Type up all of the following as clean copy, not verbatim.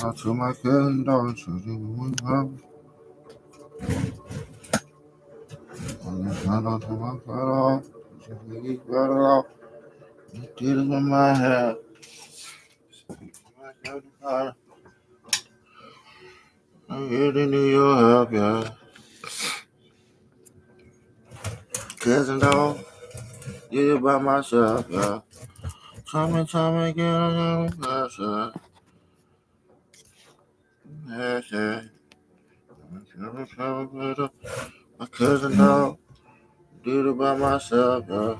out to my cousin, dog, children, we have. Shout out to my father, just niggas better off. You did it with my hair. My cousin, I'm here to need your help, yeah. Cousin, dog, did it by myself, yeah. Time and get on the pressure. Yeah. My cousin, dog, did it by myself, yeah.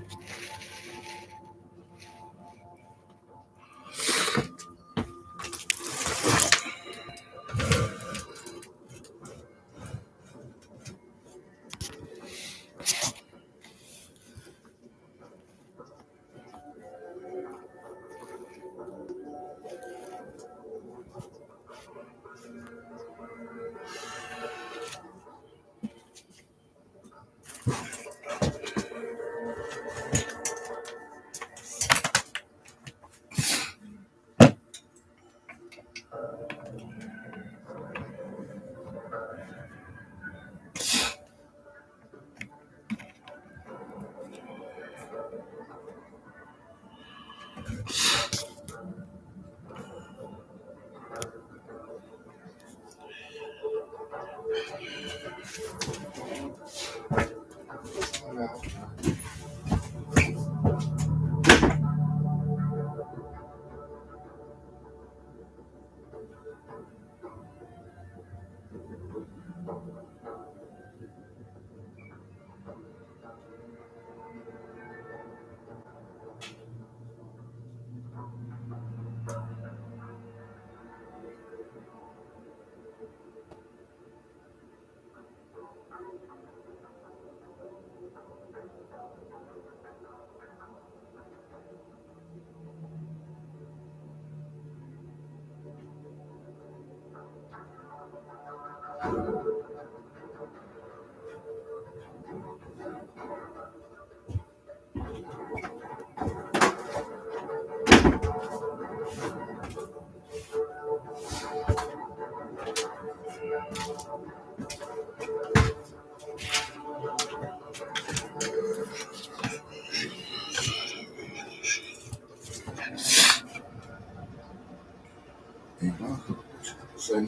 Say,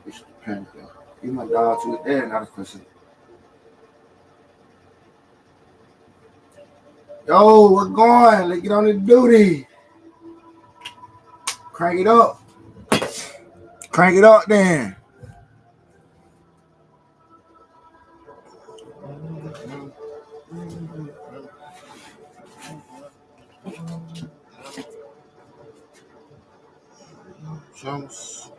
it's the panic, though. You my dog to the air, not a question. Yo, we're going. Let's get on the duty. Crank it up. Crank it up then. Chunks.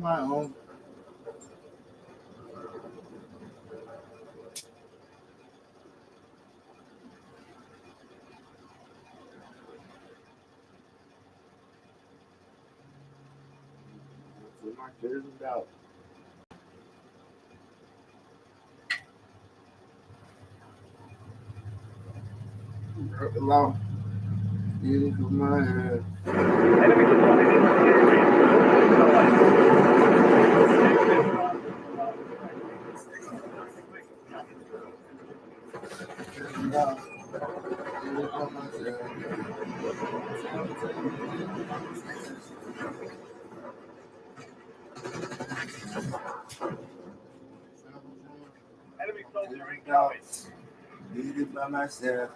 My home. My cousin's out. Broke the law. Did it with my head. Did it by myself.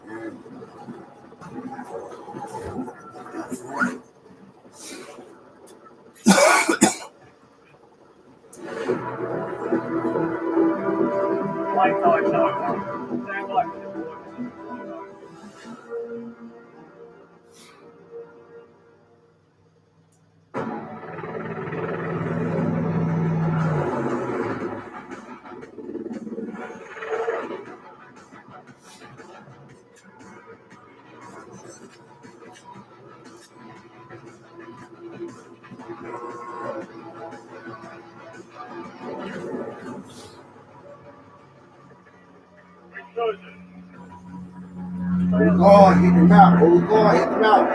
Go on, hit the mouth. Oh, go on, hit the mouth.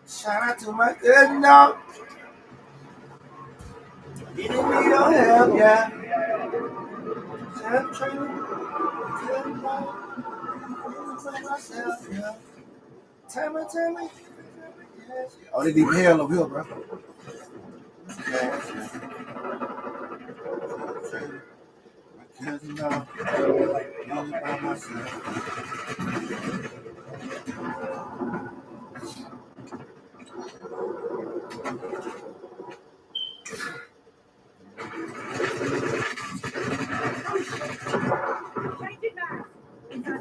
Shout out to my cousin, dog. He didn't need no help, yeah. I'm trying to myself, yeah. Tell me. Oh, they need hell over here, bro. My cousin, dog. I'm by myself.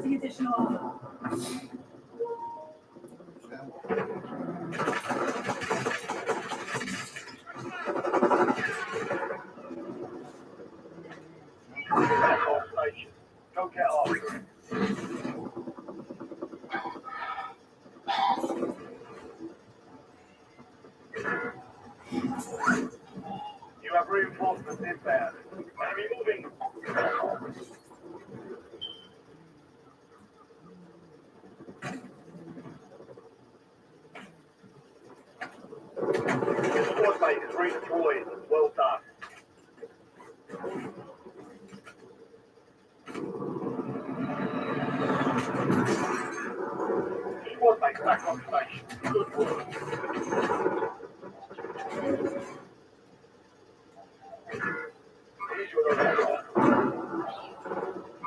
Additional. Go get off. You have reinforcements inbound. Enemy moving. Your squad mate is redeployed. Well done. Squad mate back on station. Good work. Here's your order.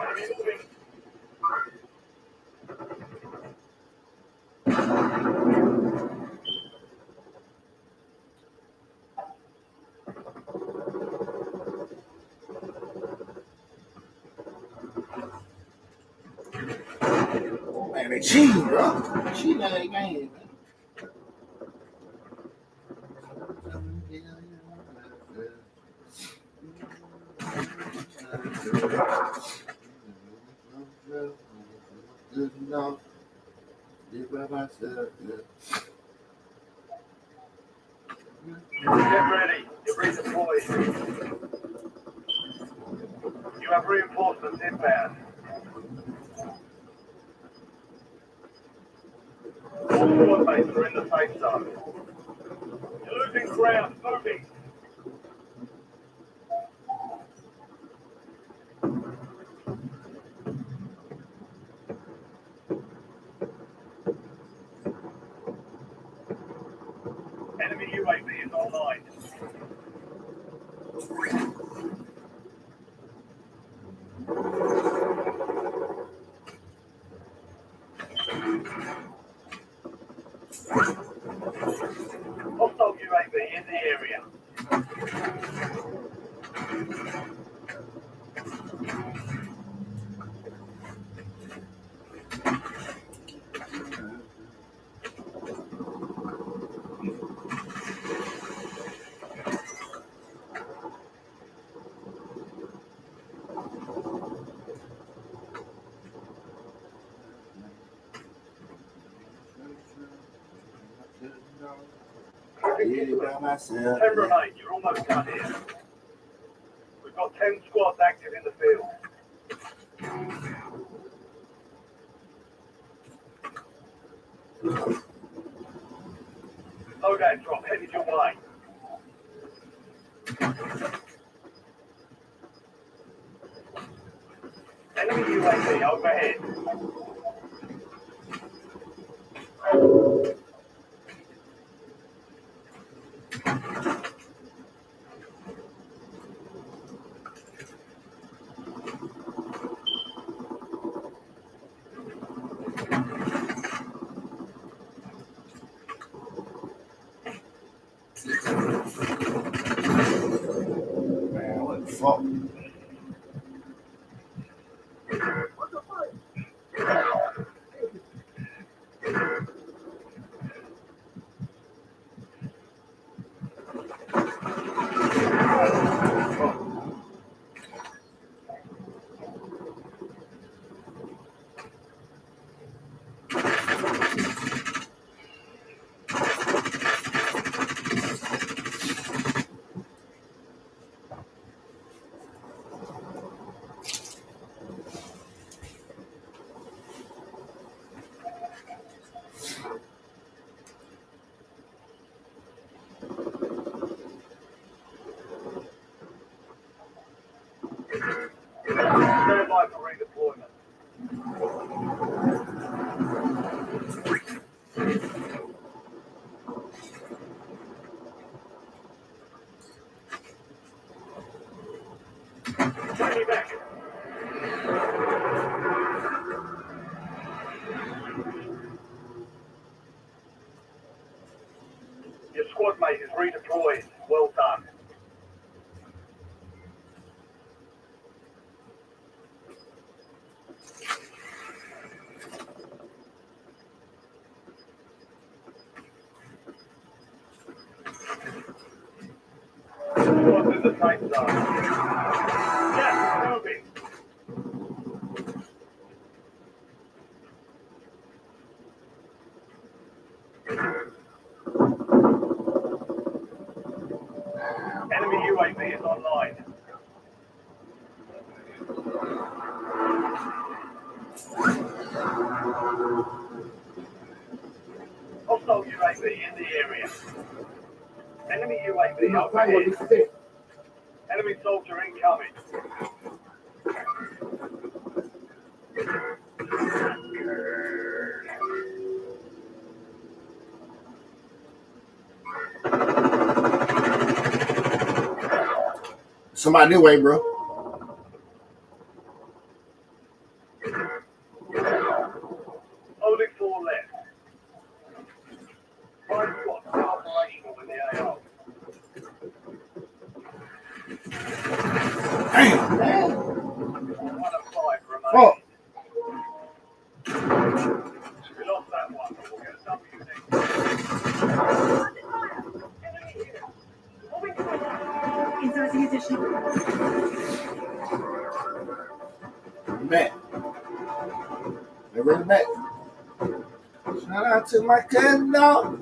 Enemy moving. Man, they cheating, bro. Cheating at that game, man. Good enough. Live by myself, yeah. Get ready. You're redeployed. You have reinforcements inbound. All squad mates are in the safe zone. You're losing ground. Moving. Enemy UAV is online. Hostile UAV in the area. Live by myself. 10 remain. You're almost done here. We've got 10 squads active in the field. Loadout drop headed your way. Enemy UAV overhead. Man, what the fuck? Stand by for redeployment. Enemy back. Your squad mate is redeployed. Well done. Squad's in the safe zone. Yes, moving. Enemy UAV is online. Hostile UAV in the area. Enemy UAV overhead. Enemy soldier incoming. Somebody new way, bro. Only 4 left. 5 squads are operational in the AO. Damn. 1 of 5 remain. Oh. We lost that one, but we'll get a W next. Inserting additional. Back. They're ready back. Shout out to my cousin, dog.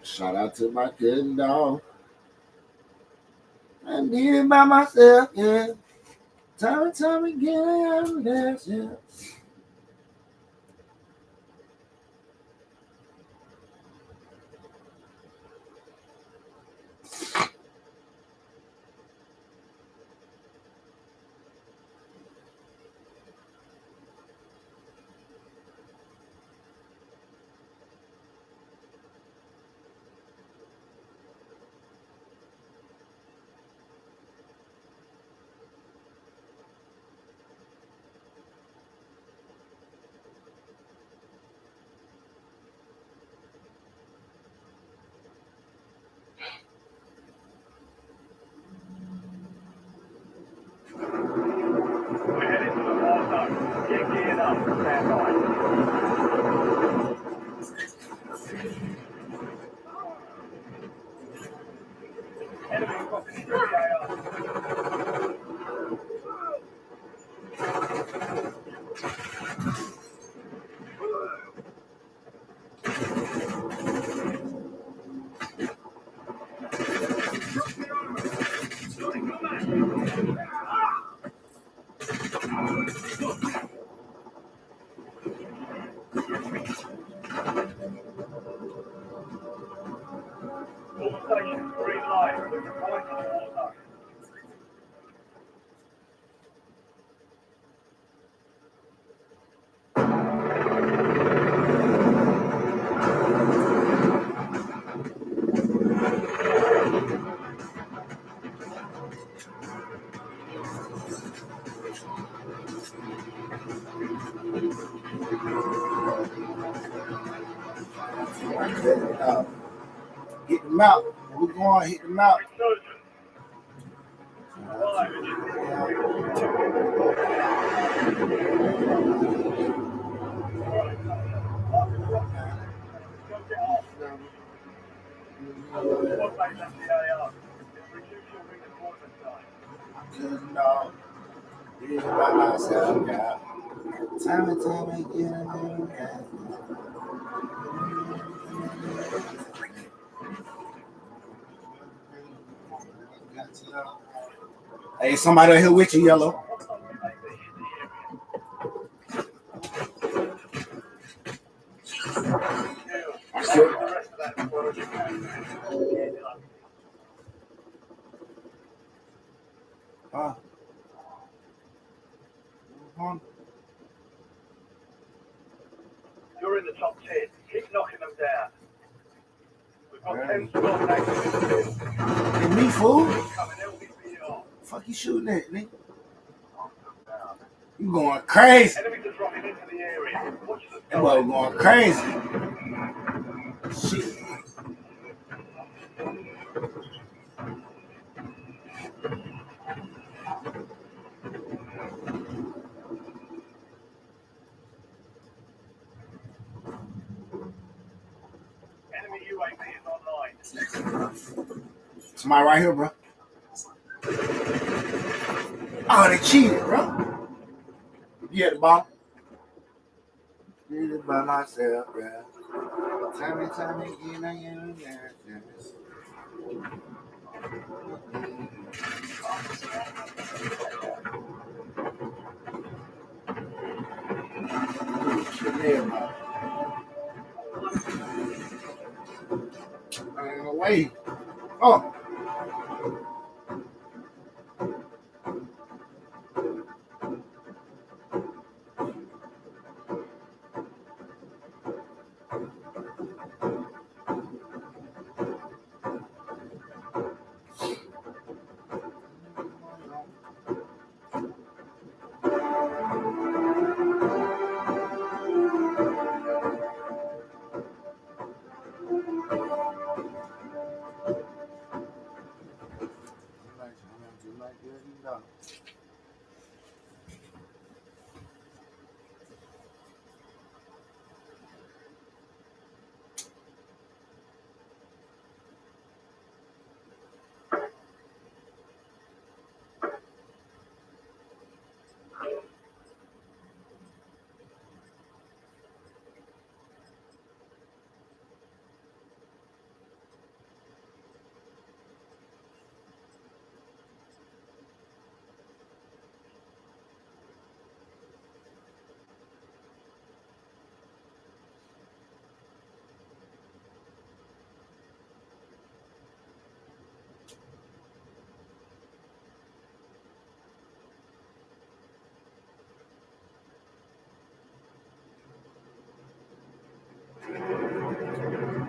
Shout out to my cousin, dog. I did it by myself, yeah. Time and time again, I'm there, yeah. We're heading to the warzone. Get geared up. Stand by. Enemy crossing into the AO. All stations, green light. We're deploying to the warzone. Hit them out. We're going to hit them out. Resurgence. 5 Squad mate left the AO. Reduce your redeployment time. Cousin, dog. Did it by myself, yeah. Time and time again, I'm there. Hey, somebody here with you, Yellow. I should. The rest of that squad you can. You're in the top 10. Keep knocking them down. We've got 10 squads active. And me, fool. Coming LVPR. Fuck you shooting at, nigga? You going crazy. Enemies are dropping into the area. Watch the That boy going crazy. Shit. Enemy UAV is online. Somebody right here, bro. Oh, they cheated, bro. You at the bottom? Did it by myself, bro. Tell me, again, I am yes. Ain't no way. Oh.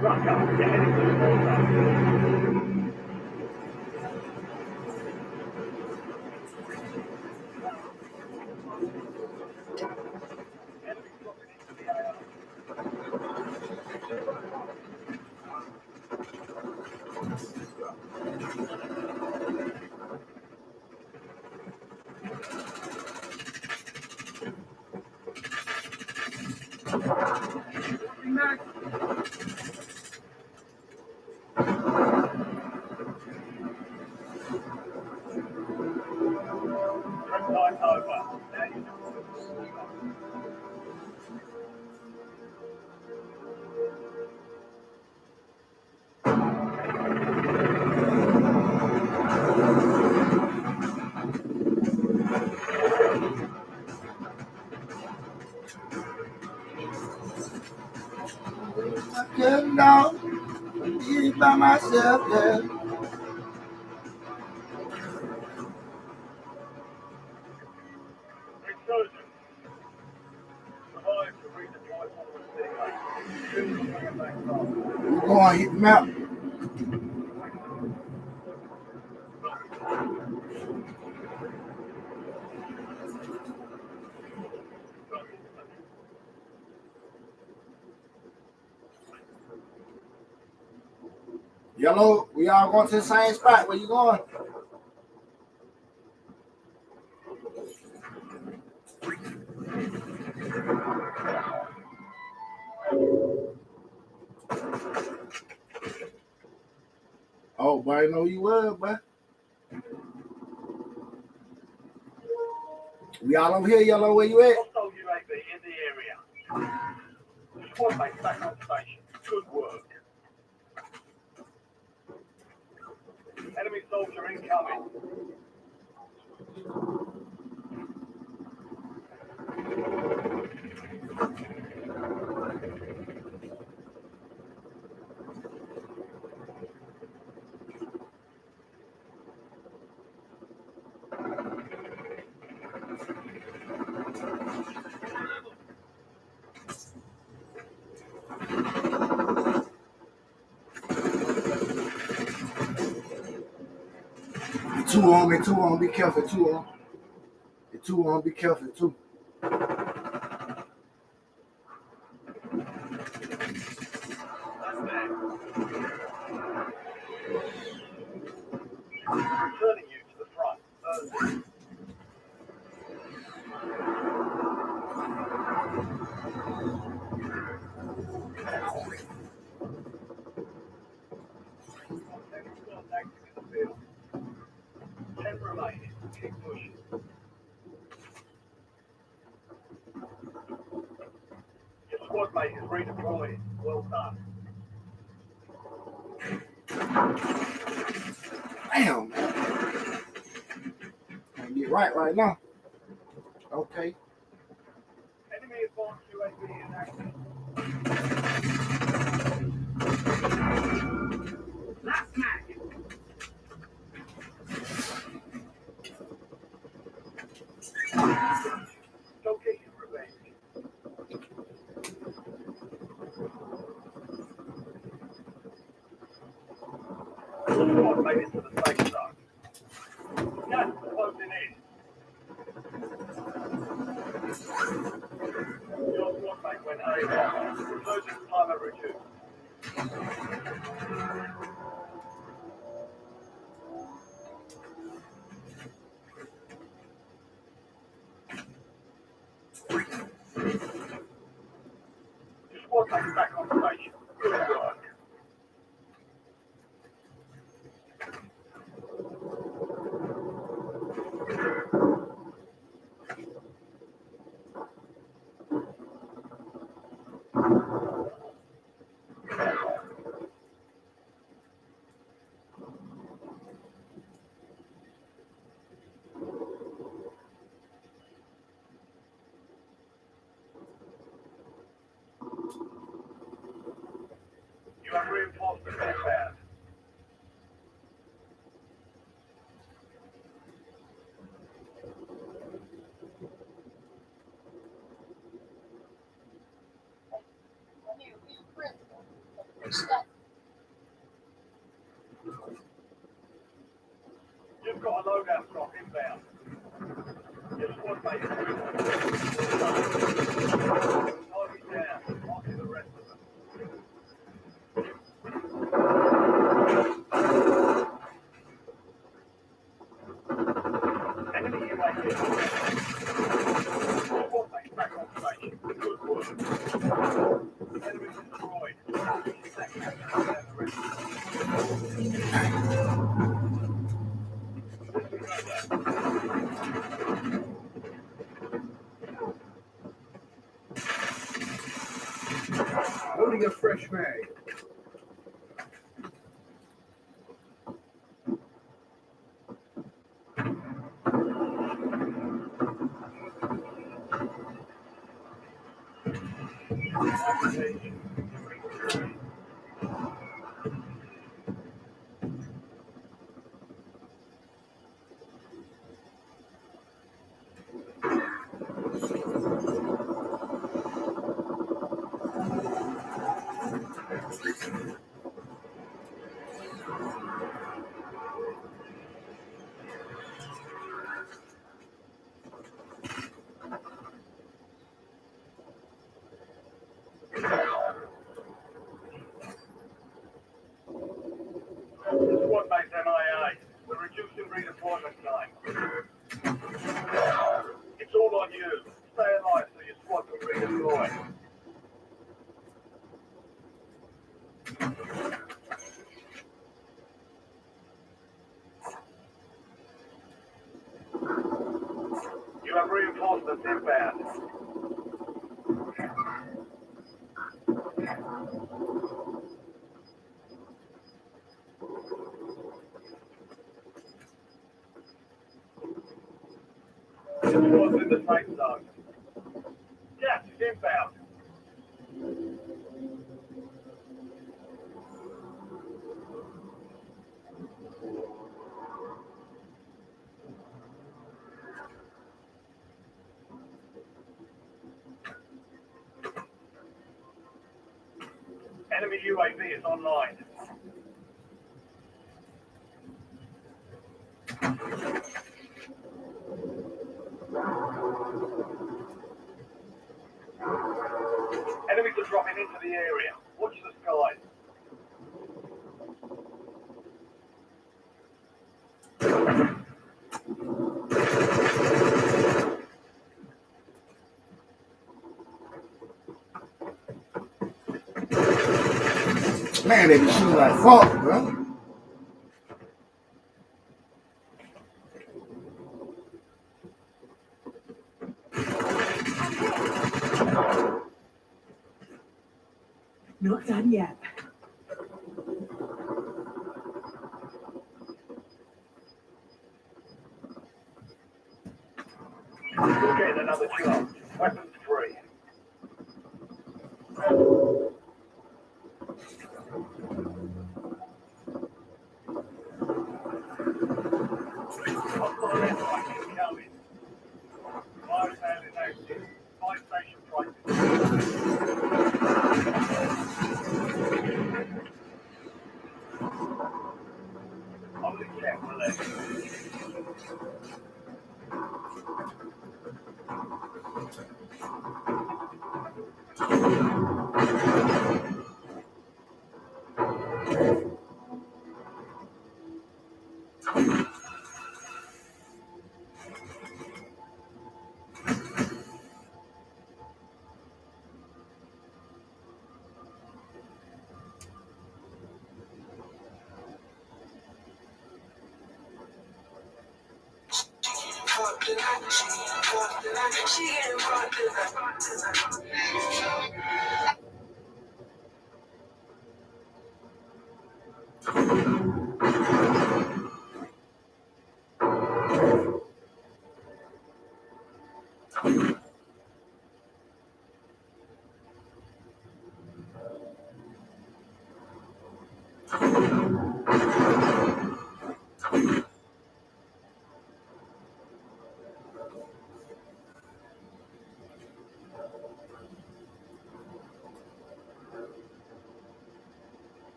Ruck up. Get heading to the warzone. Enemy dropping into the AR. Trip time's over. Now you know. Good dog. Did it by myself, yeah. Resurgence. Survive to redeploy forward teammate. Shoot to bring it back up. We're going to hit the map. Yellow, we all going to the same spot. Where you going? Oh, boy, I know you were, boy. We all over here, Yellow. Where you at? Hostile UAV in the area. Squad mate back on station. Good work. Enemy soldier soldier incoming. Two on, be careful, two on. The two on, be careful, too. Returning you to the front. Active in the field. 10 remaining. Keep pushing. Your squad mate is redeployed. Well done. Damn, man. Can't get right now. Okay. Enemy advanced UAV is active. Last mag. Go get your revenge. Your squad made it to the safe zone. Gas is closing in. Your squad mate went AWOL. Resurgence timer reduced. Your squad mate's back on station. Good work. You have reinforcements inbound. You've got a loadout drop inbound. Your squad mate is target down. Marking the rest of them. Enemy UAV. Squad mate back on station. Good work. Enemy destroyed. Loading a fresh mag. Squad mate's MIA. We're reducing redeployment time. It's all on you. Stay alive so your squad can redeploy. You have reinforcements inbound. the safe zone. Gas is inbound. Enemy UAV is online. Enemies are dropping into the area. Watch the skies. Man, they be shooting like fuck, bro. Not done yet. You're getting another chance. Weapons free. Hostile airstrike incoming. Fire sale is active. Fire station prices. Only careful left.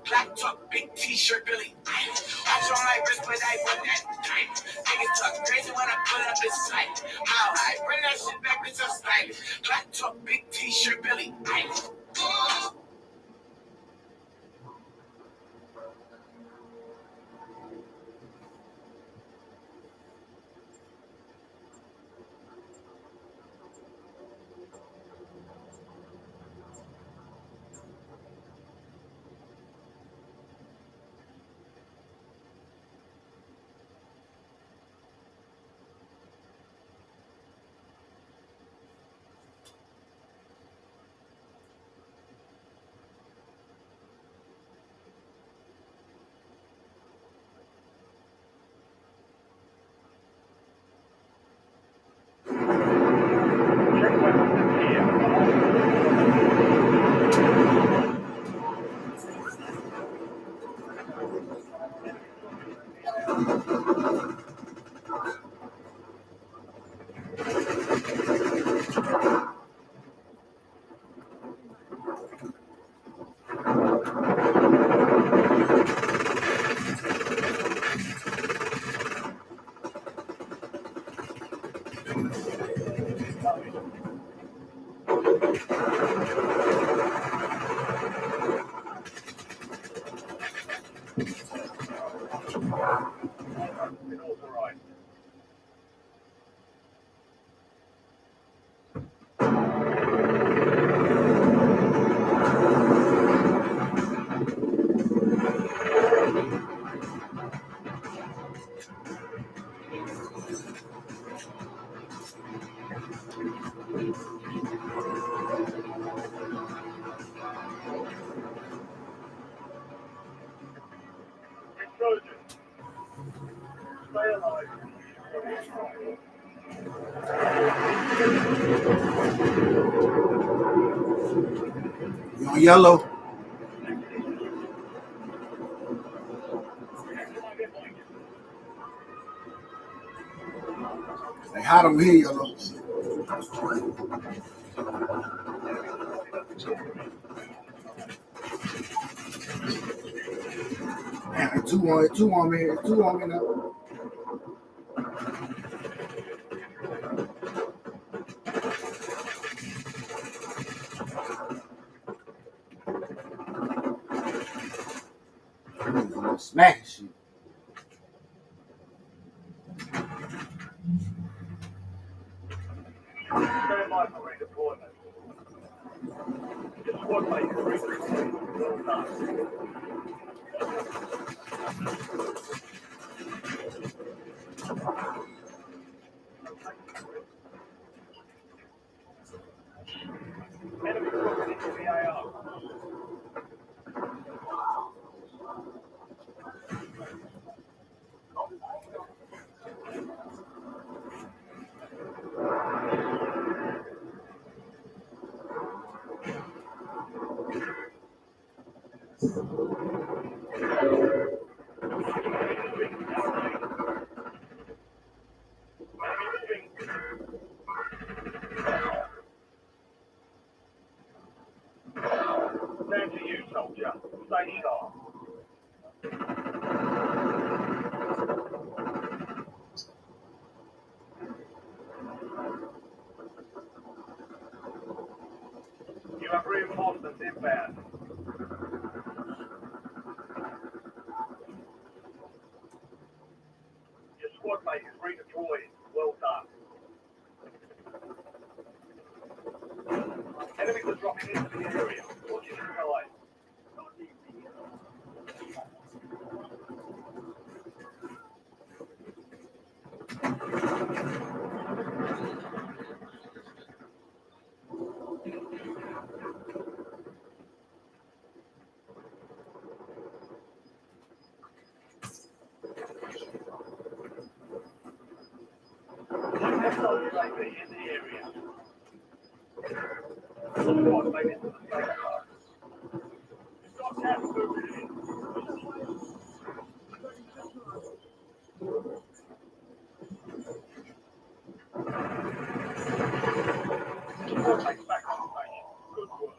Black top, big t-shirt, Billy. Watch on my wrist, but I run that time. Niggas talk crazy when I pull up his sight. How I bring that shit back, it's a stylish. Black top, big t-shirt, Billy. Check weapons here. Been authorized. You on yellow? They hot over here, yellow. Man, two on me now. Smack shit. Stand by for redeployment. Your squad mate is redeployed. Well done. Enemy dropping into the AO. Down to you, soldier. Stay sharp. You have reinforcements inbound. Your squad mate is redeployed. Well done. Enemies are dropping into the area. Watch your skies. Soldier UAV in the area. Squad mate into the safe zone. You've got gas moving in. Squad mate's back on station. Good work.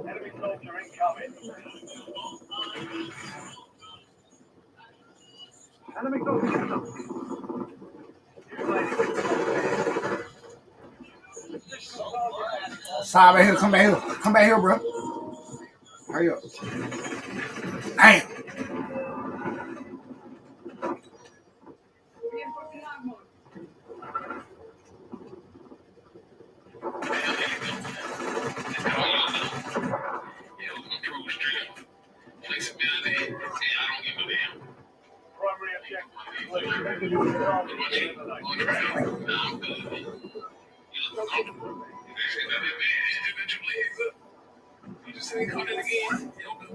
Enemy soldier incoming. Enemy soldier incoming. Side back here, come back here, bro. Hurry up. Damn. Primary objective complete. You just ain't coming in again. It'll do.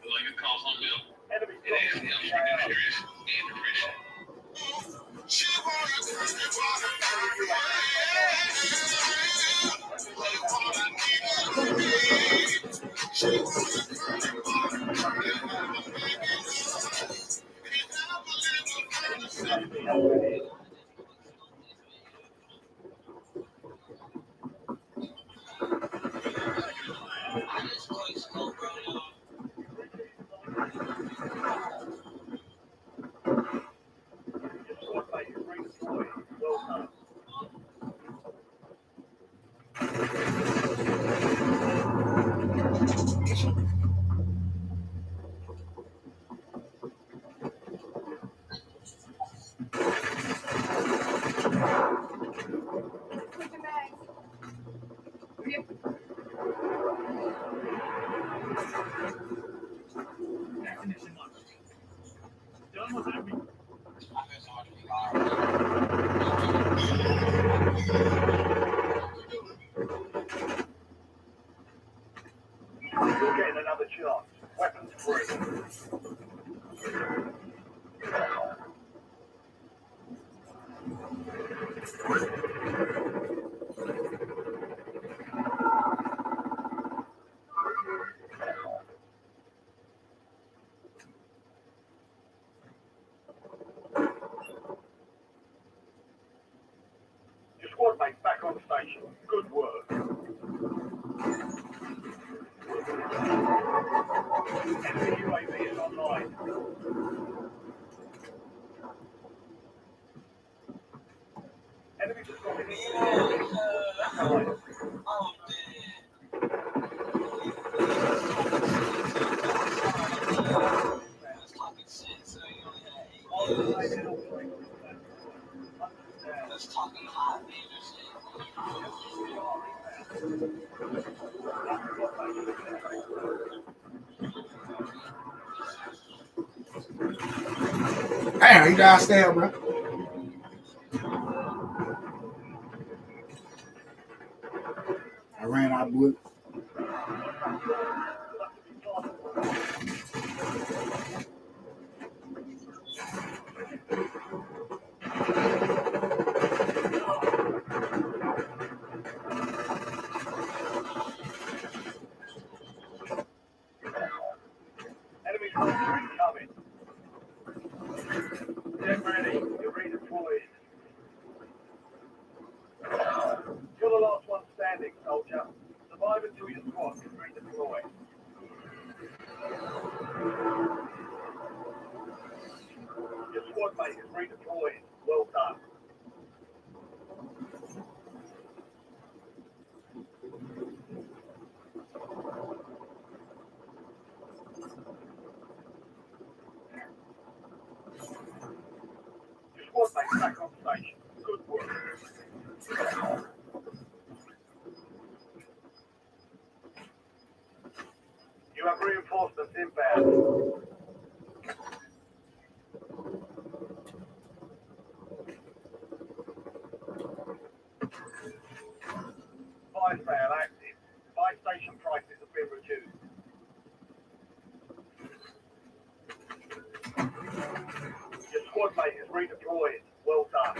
Feel like it's called something else. Enemy It actually helps reduce stress and depression. Your squad mate is redeployed. Well done. Done with enemy. You're getting another chance. Weapons free. station. Good work. Enemy UAV is online. Enemy spotted in the area. Let's talking hot Damn, he downstairs, bro. I ran out of bullets. Enemy soldier incoming. Get ready. You're redeployed. You're the last one standing, soldier. Survive until your squad can redeploy. Your squad mate is redeployed. Well done. Your squad mate's back on station. Good work. You have reinforcements inbound. Buy sale active. Buy station prices have been reduced. Your squad mate is redeployed. Well done.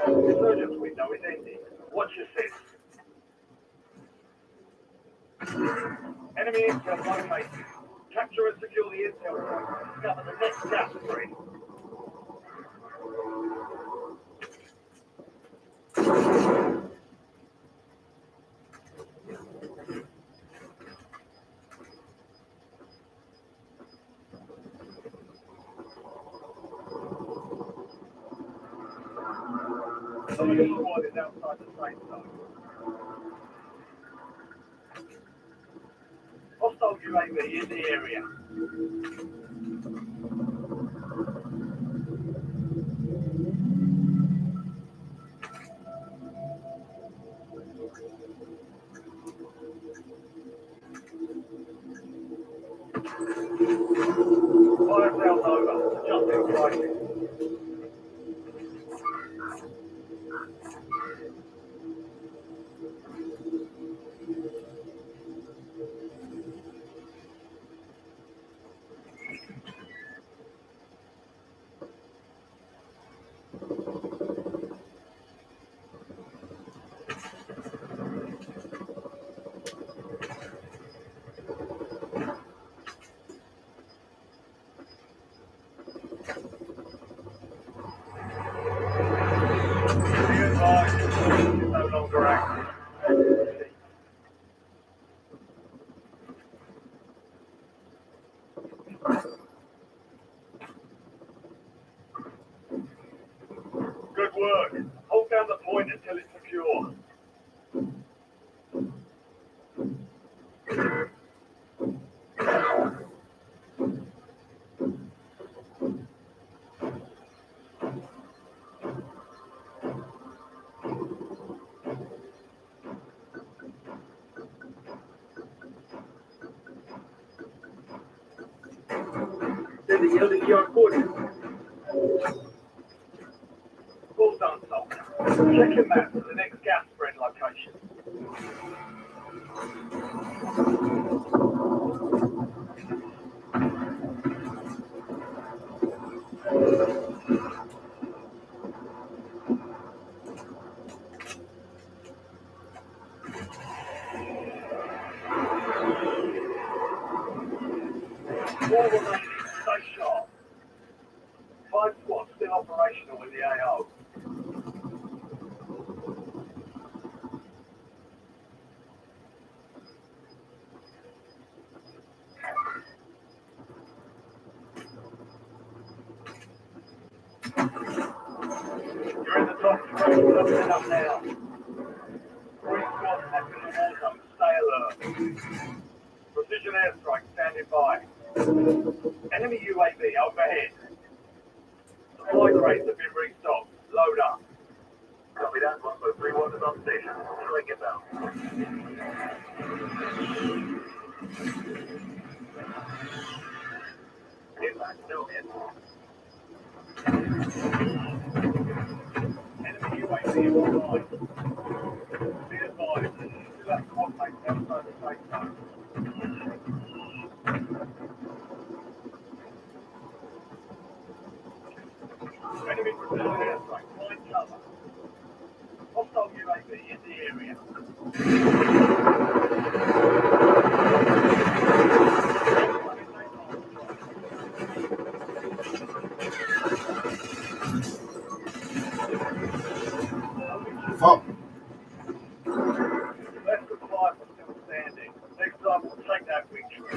Resurgence window is ending. Watch your six. Enemy intel located. Capture and secure the intel point. Discover the next gas spread. Some of your squad is outside the safe zone. Hostile UAV in the area. Fire sales over. Just in crisis. Be advised, the is no longer active. Good work. Hold down the point until it's secure. Well done, soldier. Check your map for the next gas spread location. Four remaining. Stay sharp. 5 squads still operational in the AO. You're in the top 3. Open up now. 3 squads active in warzone. Stay alert. Precision airstrike standing by. Enemy UAV overhead. Supply crates have been restocked. Load up. Copy that. 1.31 is on station. Swing it down. Impact still in. Enemy UAV online. Be advised. Still have squad mates outside the safe zone. Enemy precision airstrike. Find cover. Hostile UAV in the area. Fuck. Less than 5 are still standing. Next time we'll take that victory.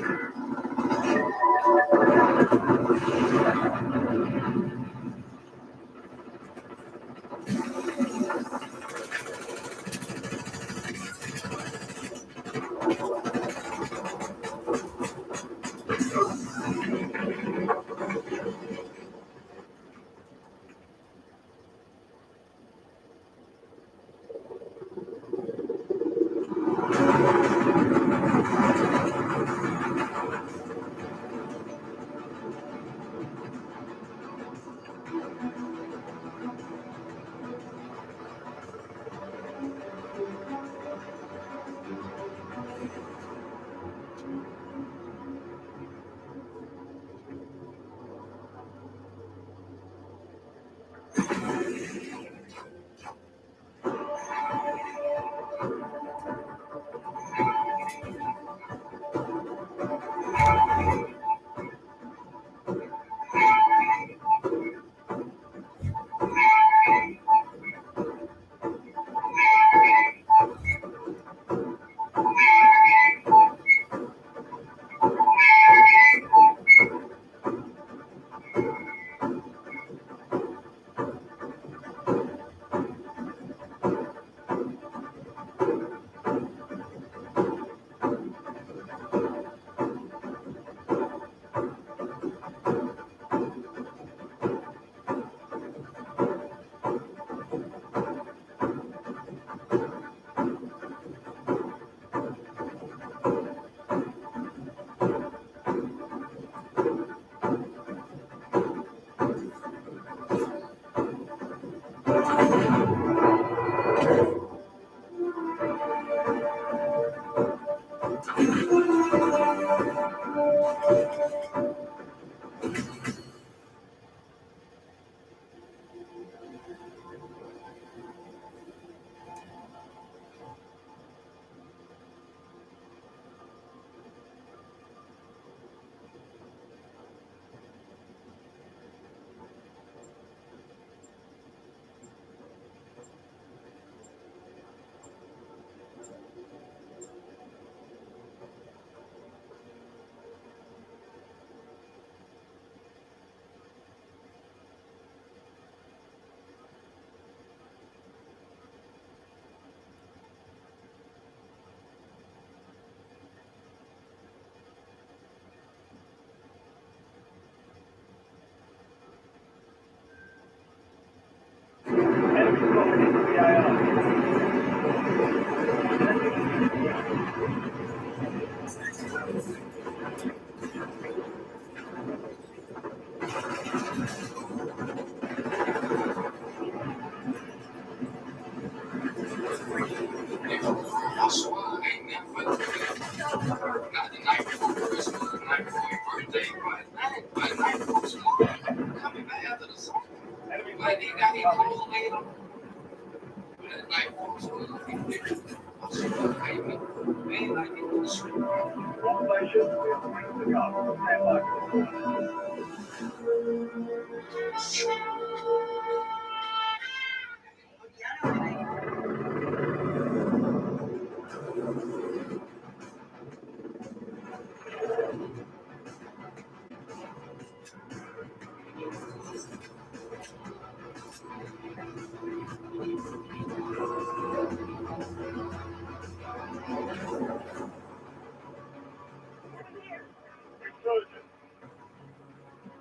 Enemy dropping into the AO. Not the night before Christmas, the night before your birthday, but the night before tomorrow. Coming back after the song. Like they got him close later. That night before tomorrow. All stations, we are ready to go. Stand by for resurgence.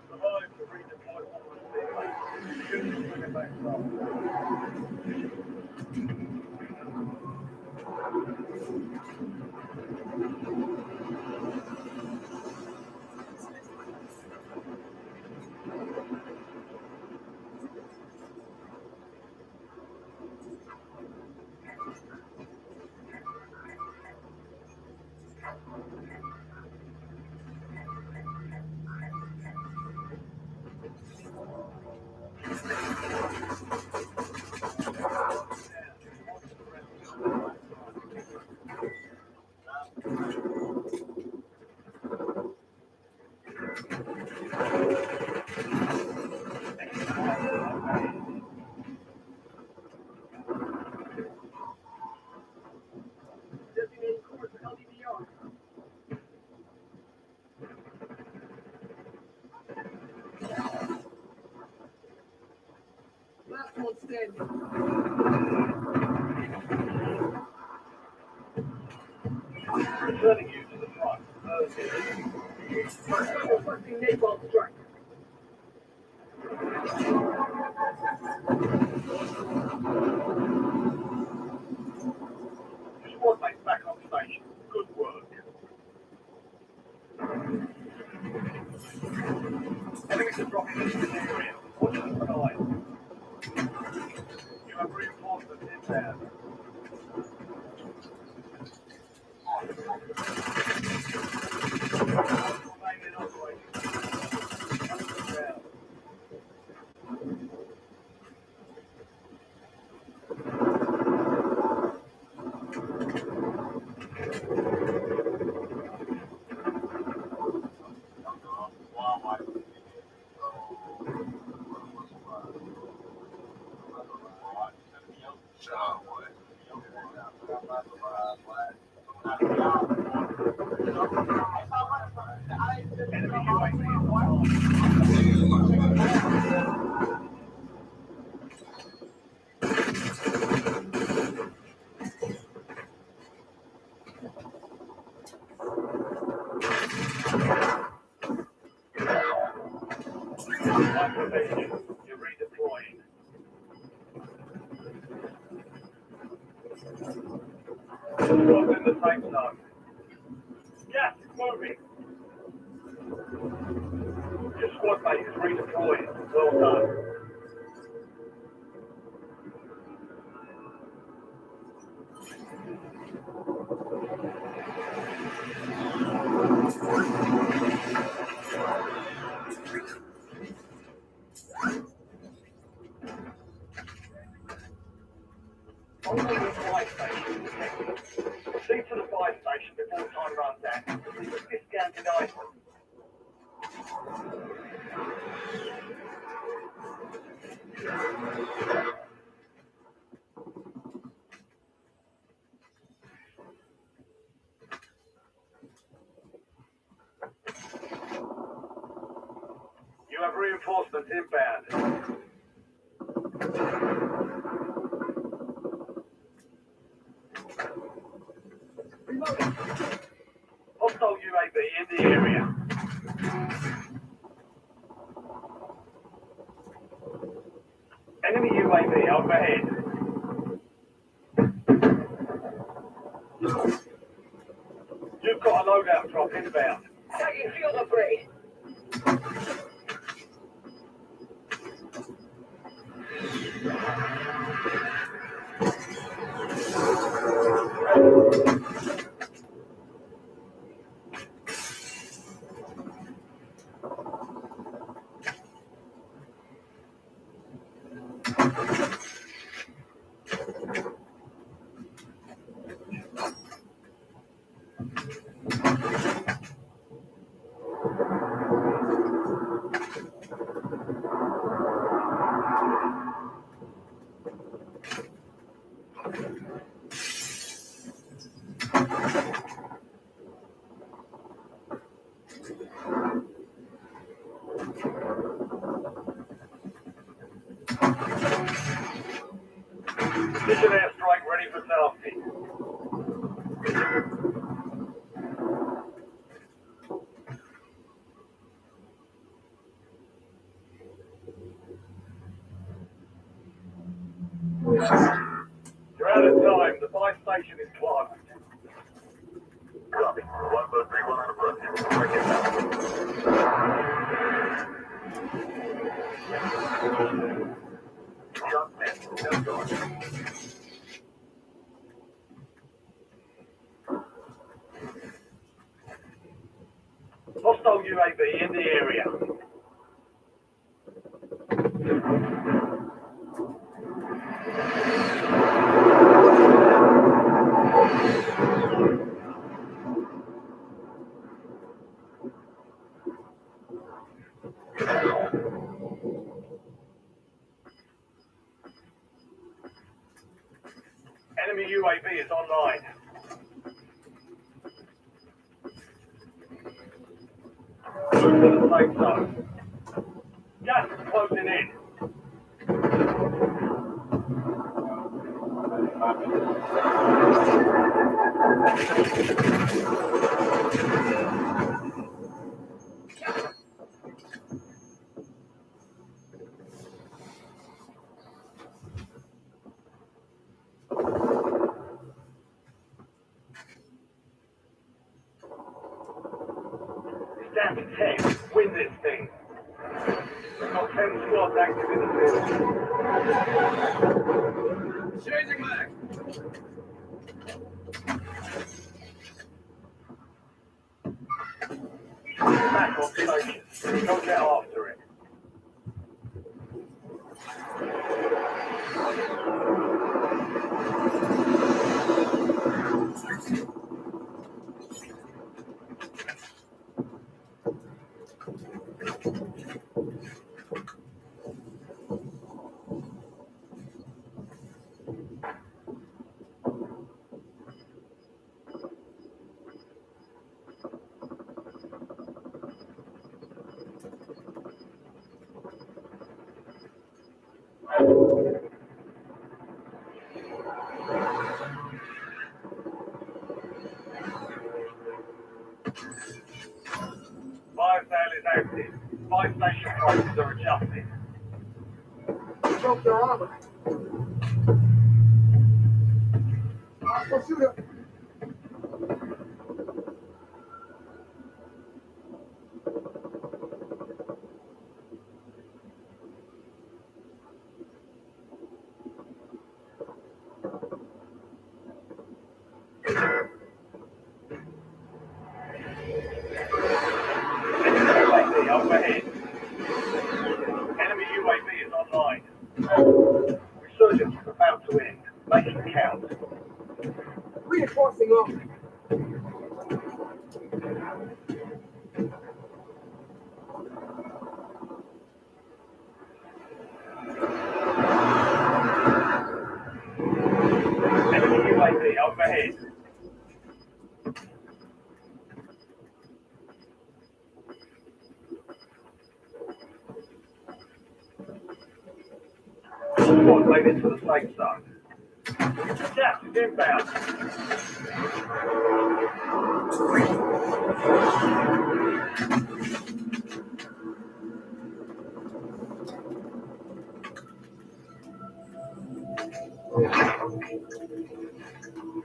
Survive to redeploy all the teammates. Units bring it back up. Designated course for LDVR. Last one standing. Returning you to the front. Requesting napalm strike. Squad mates back on station. Good work. Enemies are dropping into the area. Watch the skies. You have reinforcements inbound. Remain in operation. Down. Enemy UAV activation. You're redeploying. Squad's in the safe zone. Yes, it's moving. Your squad mate is redeployed. Well done. Only the fire station is connected. Proceed to the fire station before time runs out. Receive a discounted item. You have reinforcements inbound. Reloading. Hostile UAV in the area. Enemy UAV overhead. You've got a loadout drop inbound. Tagging field upgrade. Precision airstrike ready for tasking. You're out of time. The buy station is closed. Copy. 131 on approach. Break it down. Shot 10. Still going. Hostile UAV in the area. Enemy UAV is online. Move to the safe zone. Gas is closing in. It's down to 10. Win this thing. We've got 10 squads active in the field. Changing mag. Back on station. Go get after it. Fire sale is active. Buy station prices are adjusted. Broke their armor. Go shoot her. UAV overhead. Enemy UAV is online. Resurgence is about to end. Make it count. Reinforcing armor. Enemy UAV overhead. Squad made it to the safe zone. Gas is inbound.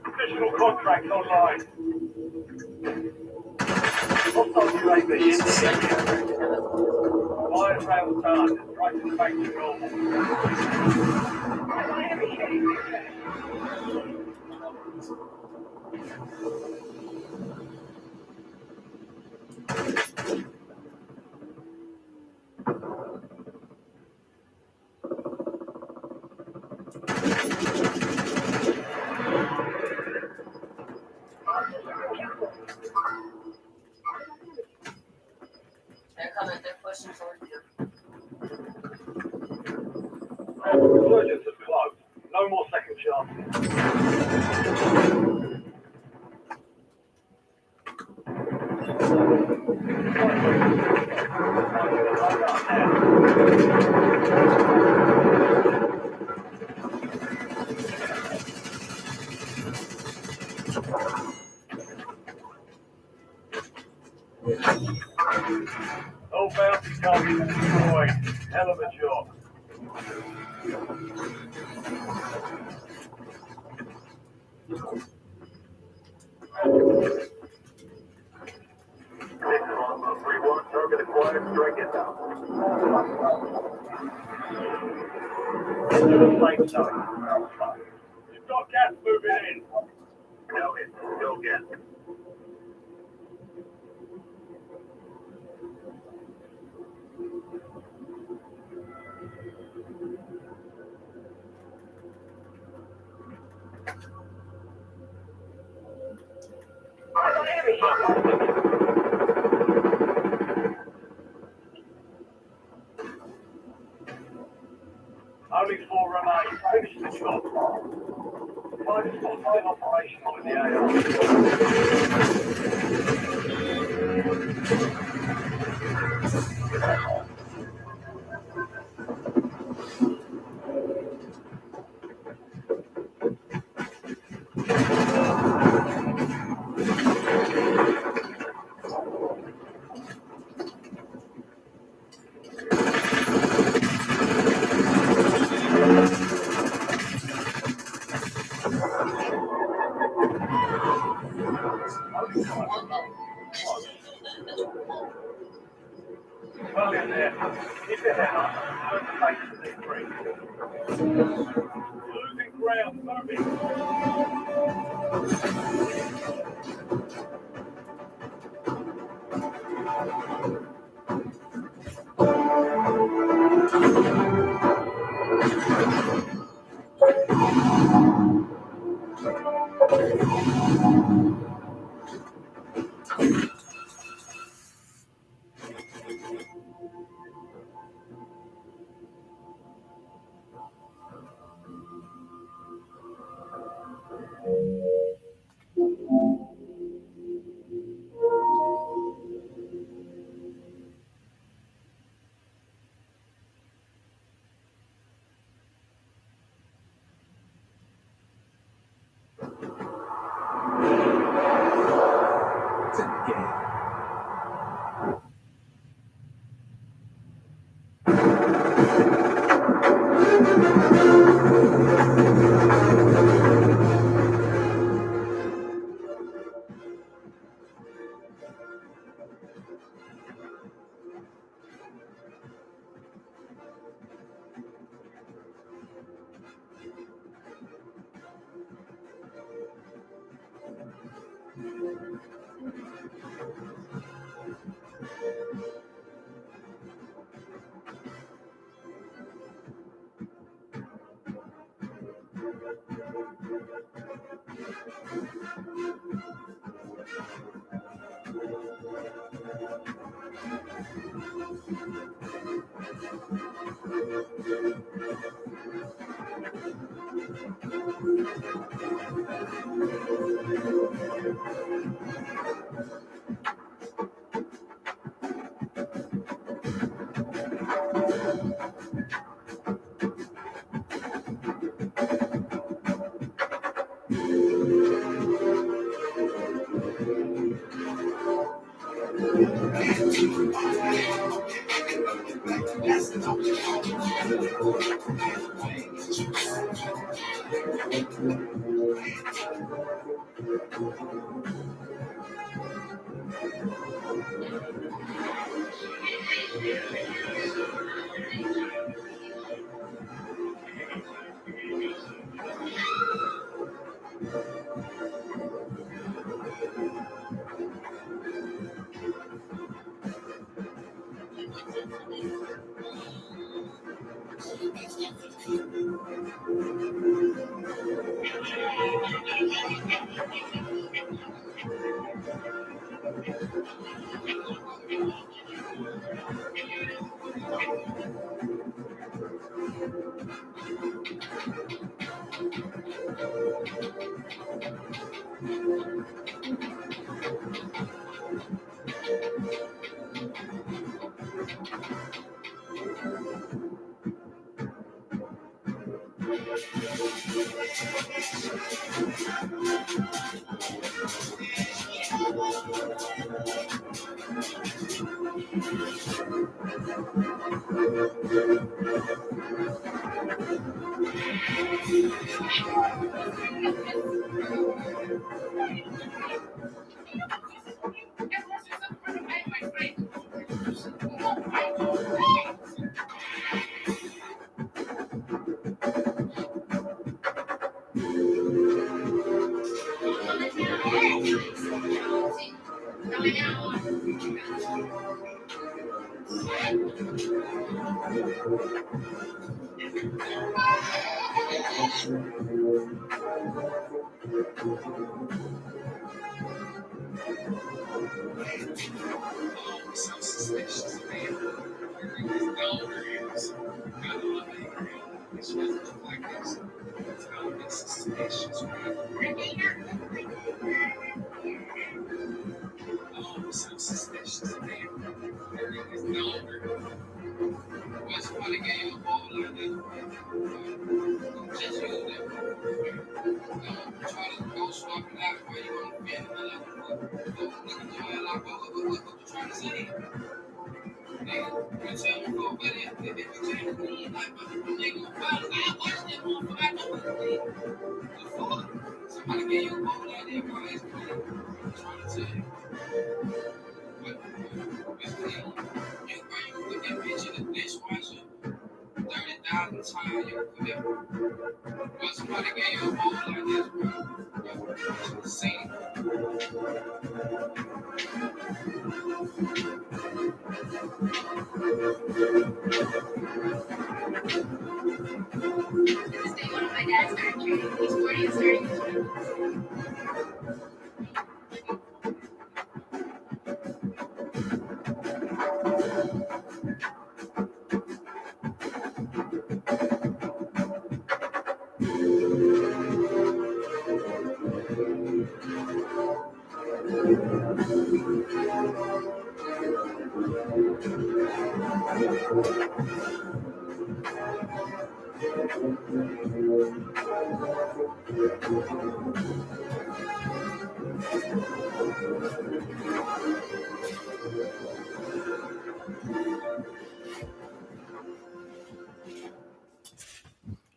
Additional contract online. Hostile UAV in the area. Fire sales done. Prices back to normal. Resurgence is closed. No more second chances. All bounty targets destroyed. Hell of a job. Reward target acquired. Strike it down. Into the safe zone. You've got gas moving in. Noted. Still gas. Only 4 remain. Finish the job. Find spots in operational in the AR. Well in there. Keep your head up. Don't take to these three. Losing ground. Moving. So suspicious, man. It's downwards. I love it. It should look like this. It's gonna be suspicious, man. Oh, so suspicious, man. It's downwards. What's funny game of ball like this? Just use it. Try to go swapping out while you on the fence. Look at your ass like, what you trying to say? You tell me go, but if you change the name, like, nigga, I watched that motherfucker. I know what it is. The fuck? Somebody gave you a ball like that, bro. That's crazy. I'm trying to tell you. But it's clean. You put that bitch in the dishwasher 30,000 times. You put that. But somebody gave you a ball like this, bro. You should have seen it. This day one of my dad's started training. He's 40 and starting his gym.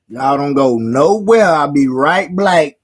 Y'all don't go nowhere. I'll be right back.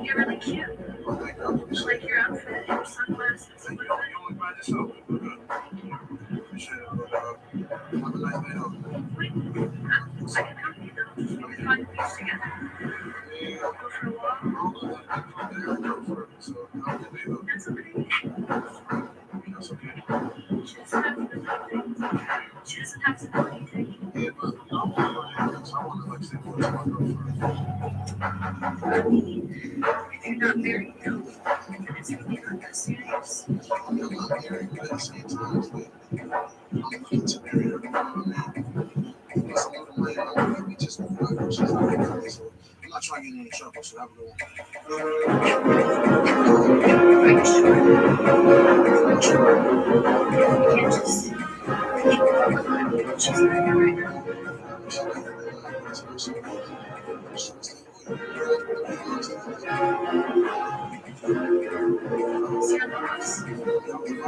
You're really cute. Like your outfit, your sunglasses. You only buy this up. Have a nice night out. I can help you though. We can find a place together. Go for a walk. That's okay. That's okay. She doesn't have to know things. She doesn't have to know anything. Yeah, but I want to like If you're not very ill, then it's really not that serious. I'm hearing, but at the same time, it's like, I'm intimidated. It's a little money, I'm going to be just whatever. So I'm not trying to get in any trouble, so have a good one. Are you sure? I'm sure. You can't just keep going on. She's not here right now. Is your boss? Okay,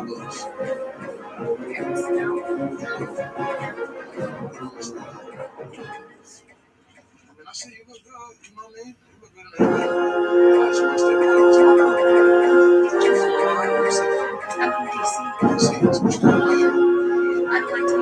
listen now. I see you look good, you know what I mean? You look good in I'm from DC. I'd like to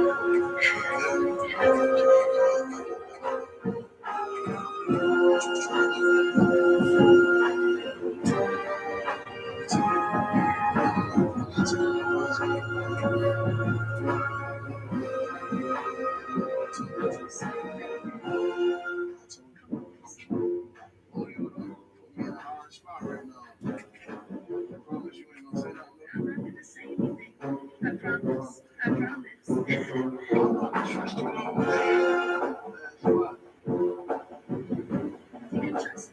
I promise. I promise. You can trust me.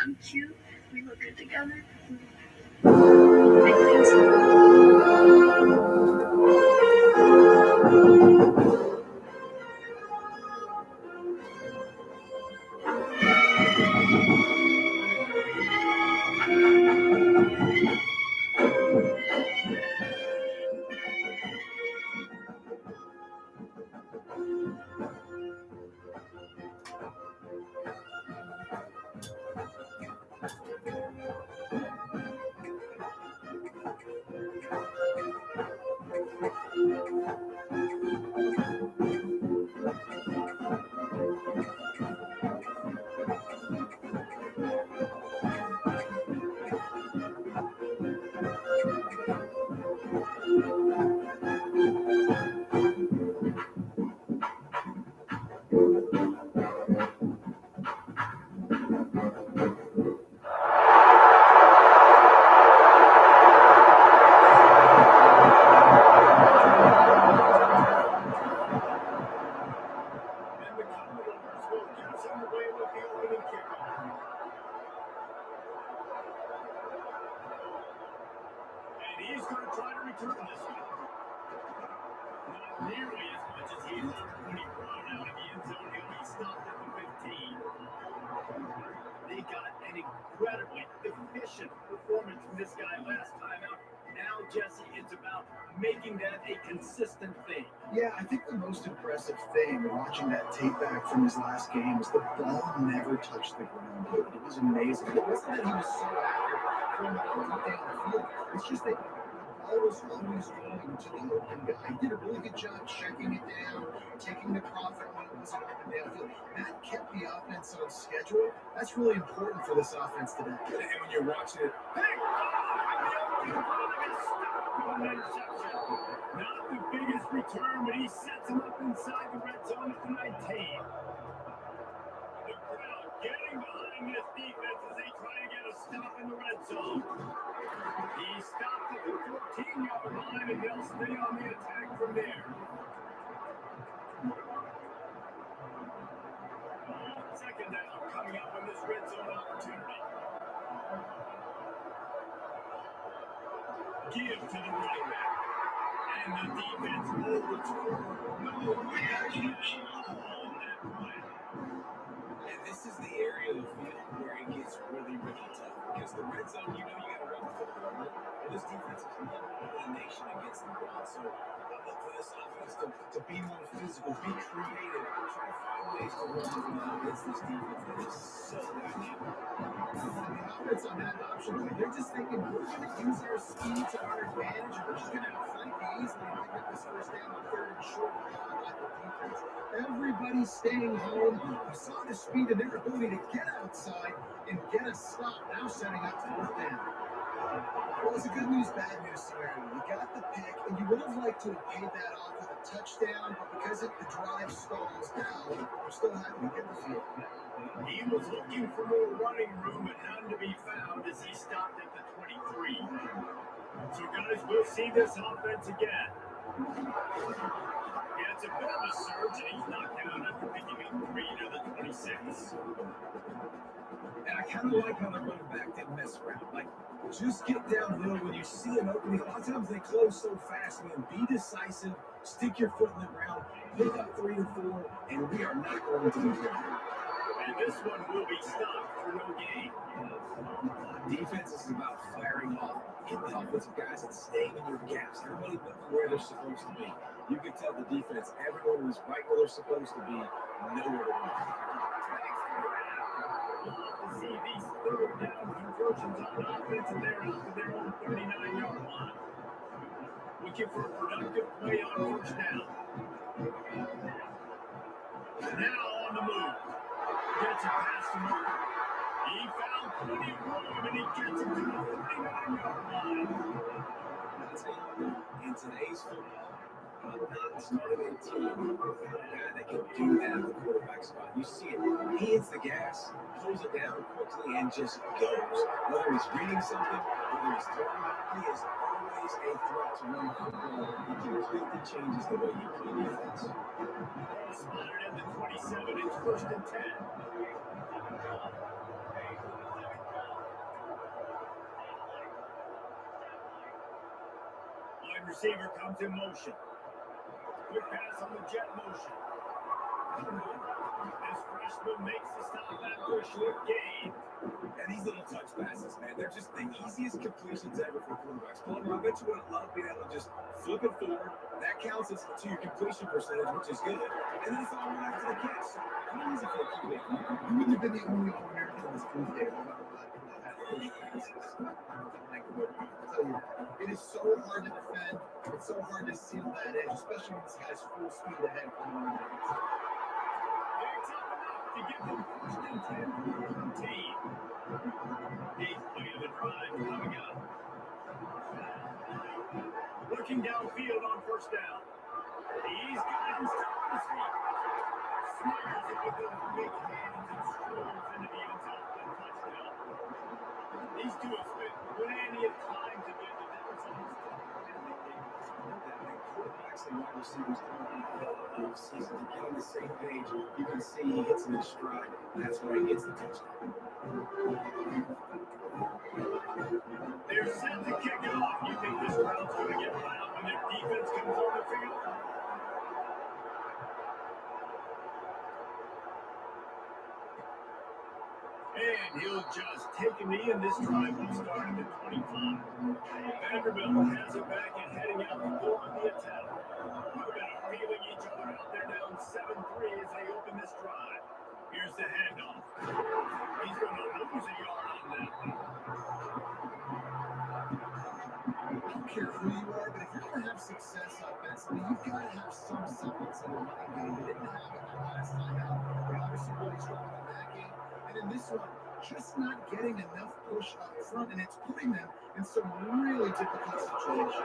I'm cute. We look good together. I think so. He's going to try to return this one. Not nearly as much as he hoped when he thrown out of the end zone. He'll be stopped at the 15. They got an incredibly efficient performance from this guy last time out. Now, Jesse, it's about making that a consistent thing. Yeah, I think the most impressive thing watching that tape back from his last game was the ball never touched the ground. It was amazing. It wasn't that he was so accurate throwing the ball deep down the field. It's just that the ball was always going to the open guy. He did a really good job checking it down, taking the profit when it wasn't open downfield. That kept the offense on schedule. That's really important for this offense today. And when you're watching it, not the biggest return, but he sets him up inside the red zone at the 19. The crowd getting behind this defense as they try to get a stop in the red zone. He stopped at the 14-yard line, and they'll stay on the attack from there. Second down coming up on this red zone opportunity. Give to the running back. And the defense holds no reaction on that play. And this is the area of the field where it gets really, really tough. Because the red zone, you know you got to run the football. And this defense is number one in the nation against the run. So I look for this offense to be more physical, be creative, try to find ways to run the ball against this defense that is so dynamic. The offense on that option, they're just thinking, we're going to use our speed to our advantage. We're just going to outflank you easily and pick up this first down on third and short. Like the defense. Everybody's staying home. We saw the speed and their ability to get outside and get a stop. Now setting up fourth down. Well, it's a good news, bad news scenario. You got the pick, and you would have liked to have paid that off with a touchdown, but because the drive stalls out, we're still happy to get the field. He was looking for more running room, but none to be found as he stopped at the 23. So, guys, we'll see this offense again. Yeah, it's a bit of a surge, and he's knocked down after picking up 3 to the 26. And I kind of like how the running back didn't mess around. Like, just get downhill when you see an opening. A lot of times they close so fast, man. Be decisive, stick your foot in the ground, pick up 3 or 4, and we are not going to be good. And this one will be stopped for no gain. Defense is about firing off, hitting the offensive guys, and staying in your gaps. Everybody where they're supposed to be. You can tell the defense, everyone was right where they're supposed to be, nowhere to run. See these third down conversions on offense, and they're out to their own 39-yard line. Looking for a productive play on first down. Now on the move. Gets it past the marker. He found plenty of room, and he gets it to the 39-yard line. In today's football, I'm not starting a team with a guy that can do that at the quarterback spot. You see it. He hits the gas, pulls it down quickly, and just goes. Whether he's reading something, whether he's throwing, he is always a threat to run the football. He completely changes the way you play defense. Spotted at the 27. It's first and 10. Wide receiver comes in motion. Quick pass on the jet motion. This freshman makes the stop after a short gain. And these little touch passes, man, they're just the easiest completions ever for quarterbacks. Palmer, I bet you would love being able to just flip it forward. That counts as to your completion percentage, which is good. And then it's all right after the catch. So pretty easy for a QB. You wouldn't have been the only All-American on this Tuesday, no matter what. It is so hard to defend. It's so hard to seal that edge, especially when this guy's full speed ahead coming on. It's up enough to give them first and 10 for the team. Eighth play of the drive coming up. Looking downfield on first down. He's got his top of his feet. Snares it with those big hands and strolls into the end zone for the touchdown. These two have spent plenty of time together. That was almost quarterbacks and wide receivers off season to get on the same page. You can see he hits in his stride. That's where he gets the touchdown. They're set to kick it off. You think this crowd's going to get loud when their defense comes on the field? And he'll just take a knee, and this drive will start at the 25. Vanderbilt has it back and heading out the door of the attack. We've got a feeling each other out there down 7-3 as they open this drive. Here's the handoff. He's going to lose a yard on that one. I don't care who you are, but if you're going to have success offensively, you've got to have some semblance of a running game. They didn't have it the last time out. They obviously really struggled in that game. And in this one, just not getting enough push up front, and it's putting them in some really difficult situations.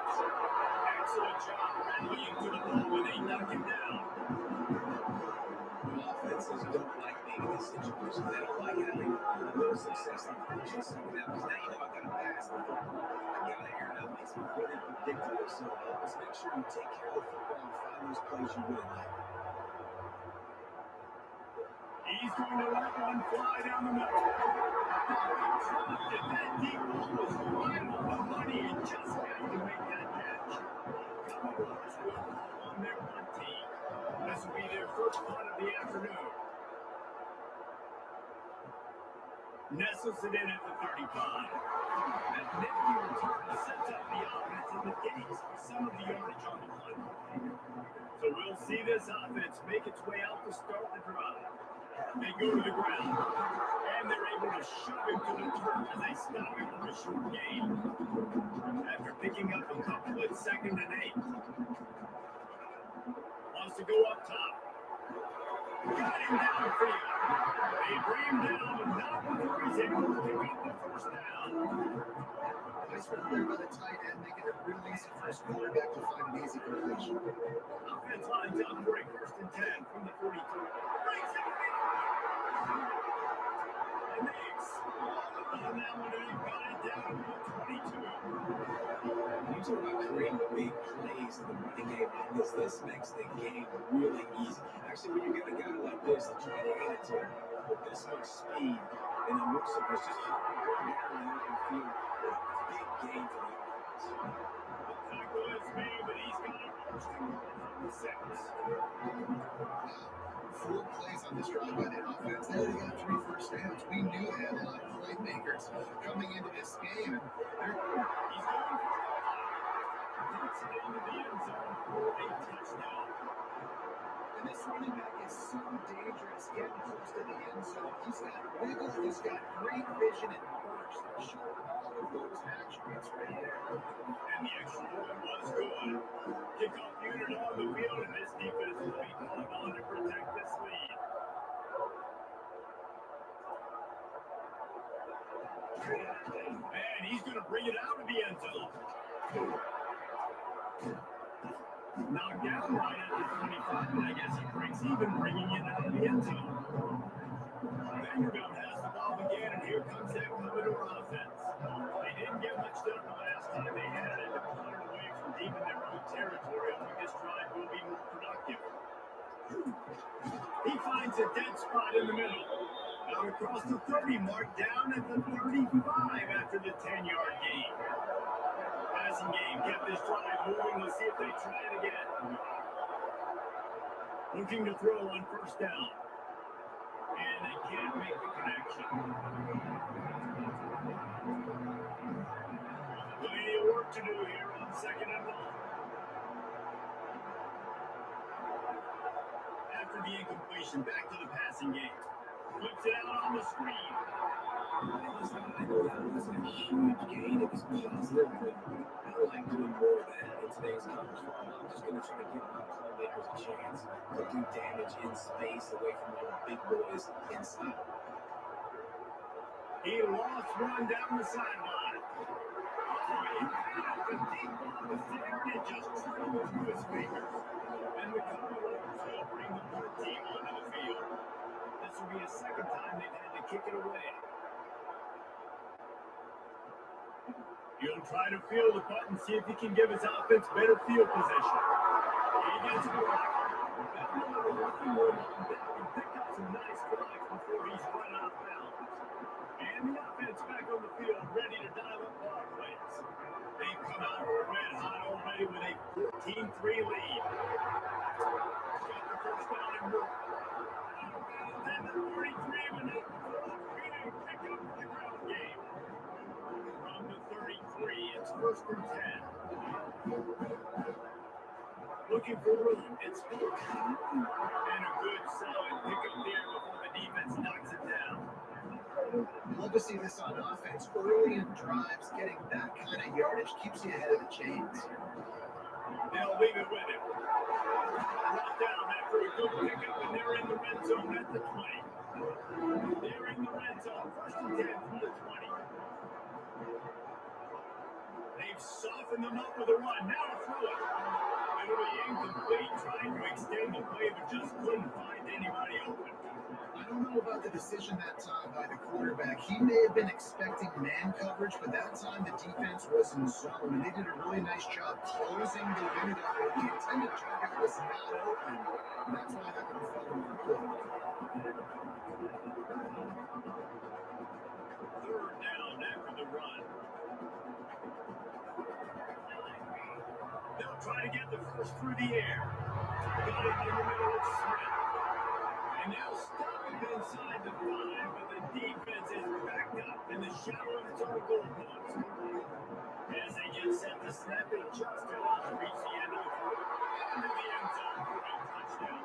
excellent job rallying to the ball when they knock him down. The offenses don't like being in this situation. They don't like having a little success on the first and second half. Because now you know I've got to pass the football. I've got to air it out, makes it really predictable. So let's make sure you take care of the football and find those plays you really like. He's going to let one fly down the middle. Dropped it. That deep ball was right on the money and just had to make that catch. Commodores will call on their punt team. This will be their first punt of the afternoon. Nestles it in at the 35. That nifty return sets up the offense and negates some of the yardage on the punt. So we'll see this offense make its way out to start the drive. They go to the ground, and they're able to shove him to the turf as they stop him for a short gain. After picking up a couple at 2nd and 8. Wants to go up top. Got him downfield. They bring him down, but not before he's able to pick up the first down. Nice run there by the tight end, making it real easy for his quarterback to find an easy completion. Offense lines up for a 1st and 10 from the 42. Brings it and they explode on that one, and they got it down to the 22. You talk about creating big plays in the running game like this makes the game really easy. Actually, when you get a guy like this that you can hand it to with this much speed, and then looks like it's just hopping down the open field, big game for the offense. The tackle is made, but he's got a 1st and 6. 4 plays on this drive by the offense. They already got 3 first downs. We knew they had a lot of playmakers coming into this game. And he's going for it. Gets it into the end zone for a touchdown. And this running back is so dangerous getting close to the end zone. He's got wiggle, he's got great vision and burst. Show all of those attributes right there. And the extra point was good. Kickoff unit on the field, and this defense will be calling on to protect this lead. And he's going to bring it out of the end zone. Knocked down right at the 25, and I guess he breaks even, bringing it out of the end zone. Vanderbilt has the ball again, and here comes that Commodore offense. They didn't get much done the last time they had it. They punted away from deep in their own territory. I think this drive will be more productive. He finds a dead spot in the middle. Out across the 30 mark, down at the 35 after the 10-yard gain. Passing game kept this drive moving. Let's see if they try it again. Looking to throw on 1st down. And they can't make the connection. Plenty of work to do here on 2nd and 1. After the incompletion, back to the passing game. Flips it out on the screen. Listen, I know that wasn't a huge gain. It was positive, but I like doing more of that in today's college football. I'm just going to try to give my playmakers a chance to do damage in space away from all the big boys inside. He lost one down the sideline. Oh, he got the deep ball was there, and it just trickled through his fingers. And the Commodores will bring the punt team onto the field. This will be a 2nd time they've had to kick it away. He'll try to field the punt and see if he can give his offense better field position. He gets blocked. Vanderbilt working room on back and picked up some nice blocks before he's run out of bounds. And the offense back on the field, ready to dial up ball plays. They've come out red hot already with a 14-3 lead. Got the 1st down and more. Then the 33 of an big pickup for the ground game. From the 33, it's 1st and 10. Looking for room, it's 4. And a good solid pickup there before the defense knocks it down. Love to see this on offense. Early in drives, getting that kind of yardage keeps you ahead of the chains. They'll leave it with him. Brought down after a good pickup, and they're in the red zone at the 20. They're in the red zone, 1st and 10 from the 20. They've softened them up with a run. Now to throw it. It'll be incomplete, trying to extend the play, but just couldn't find anybody open. I don't know about the decision that time by the quarterback. He may have been expecting man coverage, but that time the defense was in zone, and they did a really nice job closing the window. The intended target was not open, and that's why that one fell incomplete. Third down after the run. They'll try to get the first through the air. Got it in the middle of Smith. And they'll stop him inside the 5, but the defense is backed up in the shadow of its own goal post. As they get set to snap it, just enough to reach the end of the throw. Into the end zone for a touchdown.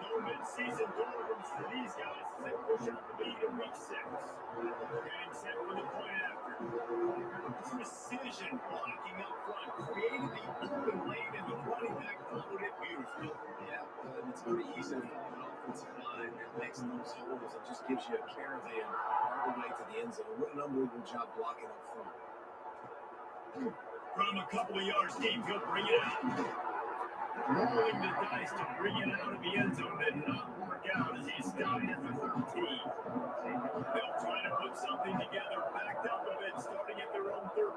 No midseason doldrums for these guys as they push out the lead and reach 6. Getting set for the point after. Precision blocking up front created the open lane, and the running back followed it beautifully. Yeah, it's pretty easy to follow an offensive line that makes those holes and just gives you a caravan all the way to the end zone. What an unbelievable job blocking up front. From a couple of yards deep, he'll bring it out. Rolling the dice to bring it out of the end zone did not work out as he stopped at the 13. They'll try to put something together, backed up a bit, starting at their own 13.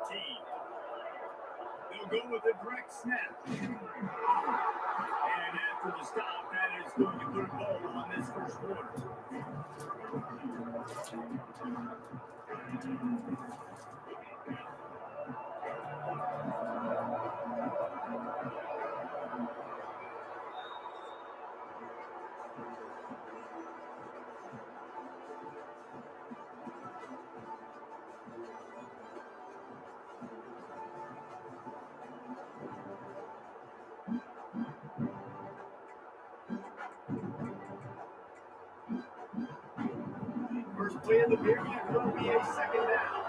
They'll go with a direct snap. And after the stop, that is going to put a bow on this first quarter. First play of the period will be a second down.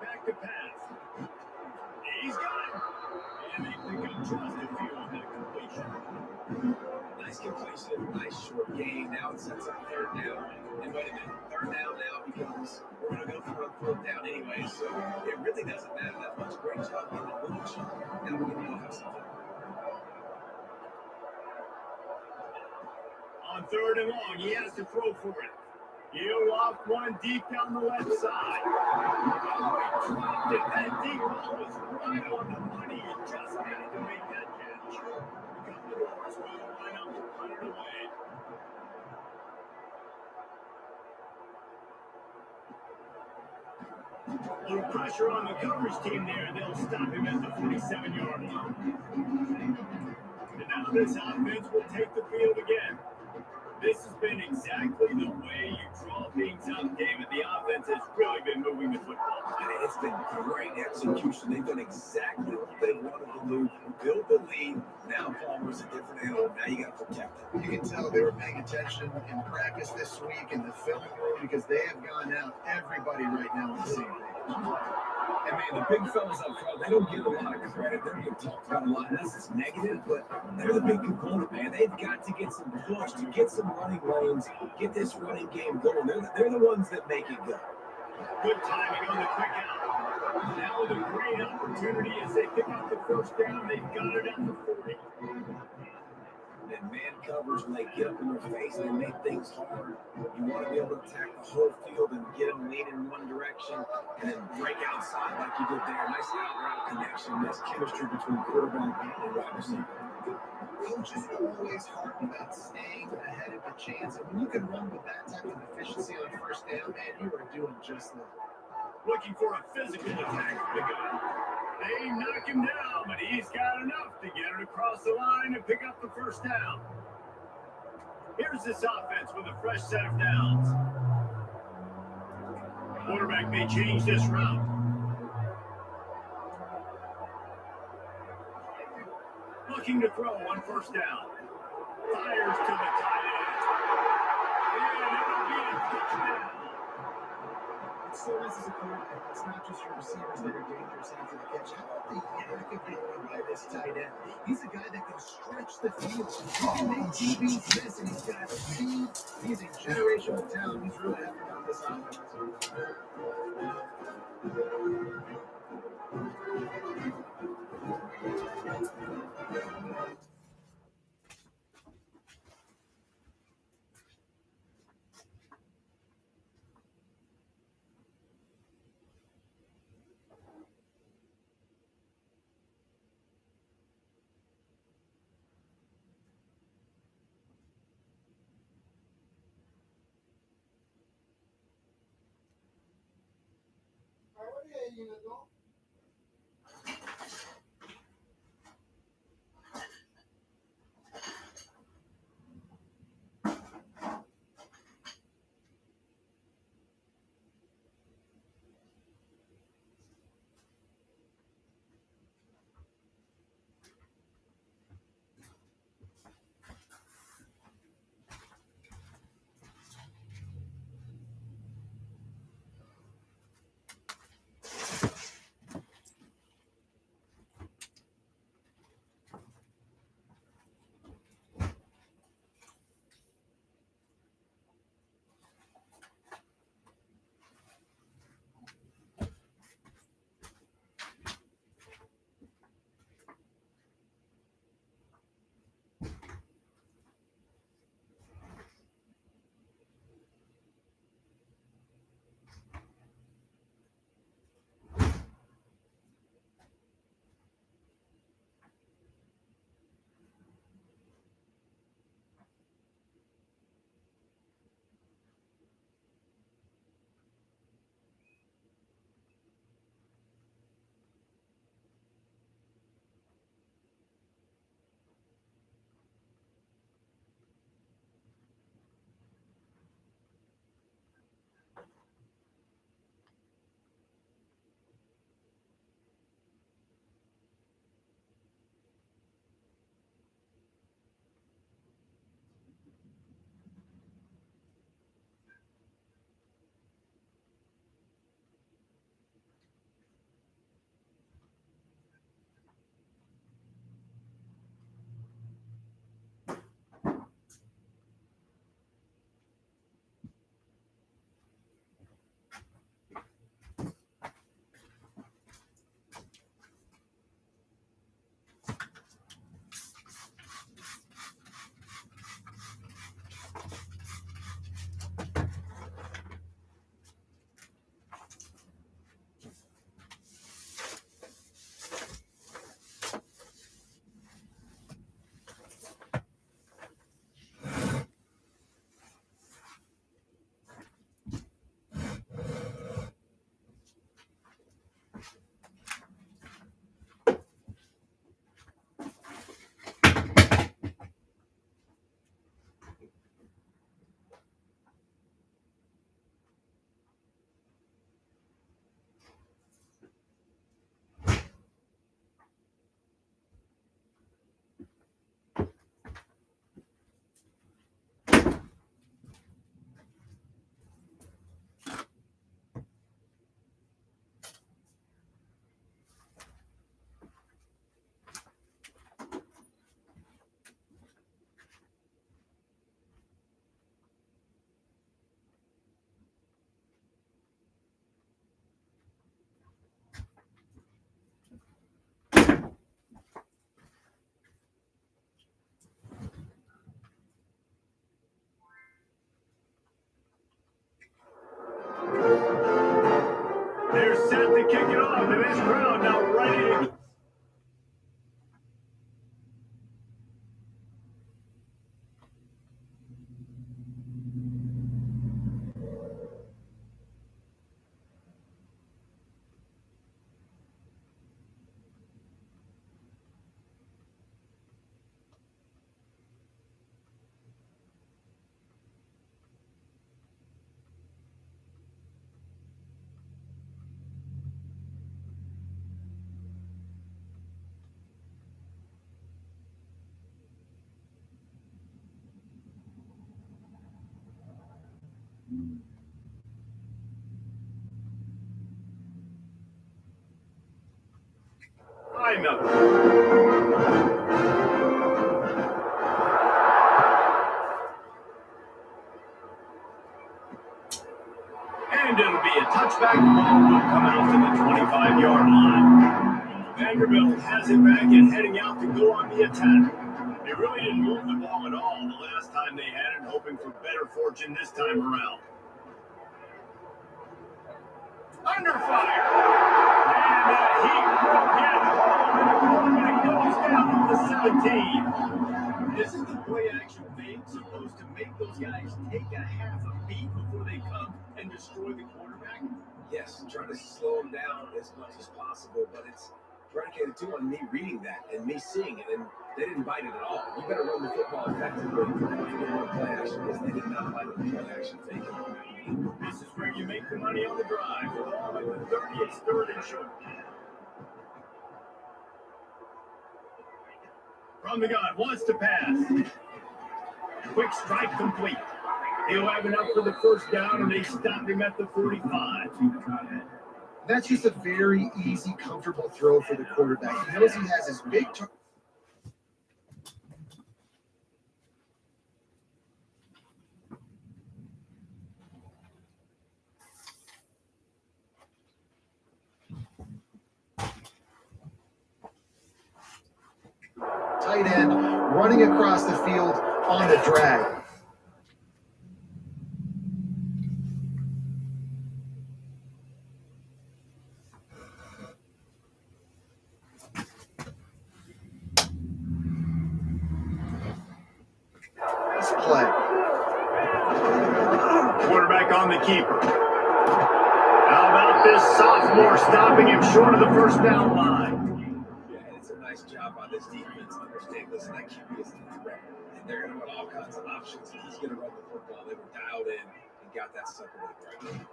Back to pass. He's got it. And they pick up just a few on that completion. Nice completion, nice short game. Now it sets up third down. And wait a minute, third down now becomes, we're going to go for a fourth down anyway. So it really doesn't matter that much. Great job getting a little chunk. Now we're going to have something. On third and long, he has to throw for it. He'll off one deep down the left side. Oh, he dropped it. That deep ball was right on the money. He just had to make that catch. Commodores will line up to run it away. A little pressure on the coverage team there. They'll stop him at the 47-yard line. And now this offense will take the field again. This has been exactly the way you draw things up, David. The offense has really been moving the football. And it's been great execution. They've done exactly what they wanted to do. Build the lead. Now Palmer's a different animal. Now you got to protect it. You can tell they were paying attention in practice this week in the film room because they have gone out everybody right now on the same page. And man, the big fellas up front, they don't get a lot of credit. They're getting talked about a lot, and that's just negative, but they're the big component, man. They've got to get some push to get some running lanes, get this running game going. They're the ones that make it go. Good timing on the quick out. Now with a great opportunity as they pick up the first down. They've got it at the 40. And man covers when they get up in their face and they make things hard. You want to be able to attack the whole field and get them lead in one direction and then break outside like you did there. Nice out-route connection. Nice chemistry between quarterback and wide receiver. Coaches always harp about staying ahead of the chance, and when you can run with that type of efficiency on first down, man, you are doing just that. Looking for a physical attack from the guy. They knock him down, but he's got enough to get it across the line and pick up the first down. Here's this offense with a fresh set of downs. Quarterback may change this route. Looking to throw on first down. Fires to the tight end. And it'll be a touchdown. So this is a quarterback. It's not just your receivers that are dangerous after the catch. How about the yak ability by this tight end? He's a guy that can stretch the field. He can make DBs miss, and he's got speed. He's a generational talent. He's really helping out this offense. They're set to kick it off, and this crowd now ready to... timeout. And it'll be a touchback. The ball will come out to the 25-yard line. Vanderbilt has it back and heading out to go on the attack. They really didn't move the ball at all the last time they had it, hoping for better fortune this time around. Under fire. And that heat will get home, and it goes down to the 17. This is the play-action fake supposed to make those guys take a half a beat before they come and destroy the quarterback? Yes, trying to slow them down as much as possible, but it's predicated too on me reading that and me seeing it, and they didn't bite it at all. You better run the football effectively if you want play-action, because they did not bite the play-action fake. This is where you make the money on the drive. Ball at the 30, it's third and short. From the gun, wants to pass. Quick strike complete. He'll have enough for the first down, and they stop him at the 45. That's just a very easy, comfortable throw for the quarterback. He knows he has his big tight end running across the field on the drag. Nice play. Quarterback on the keeper. How about this sophomore stopping him short of the first down line? Yeah, it's a nice job by this defense. Understand, listen, that QB is a threat, and they're going to run all kinds of options. He's going to run the football. They were dialed in and got that sucker to the ground.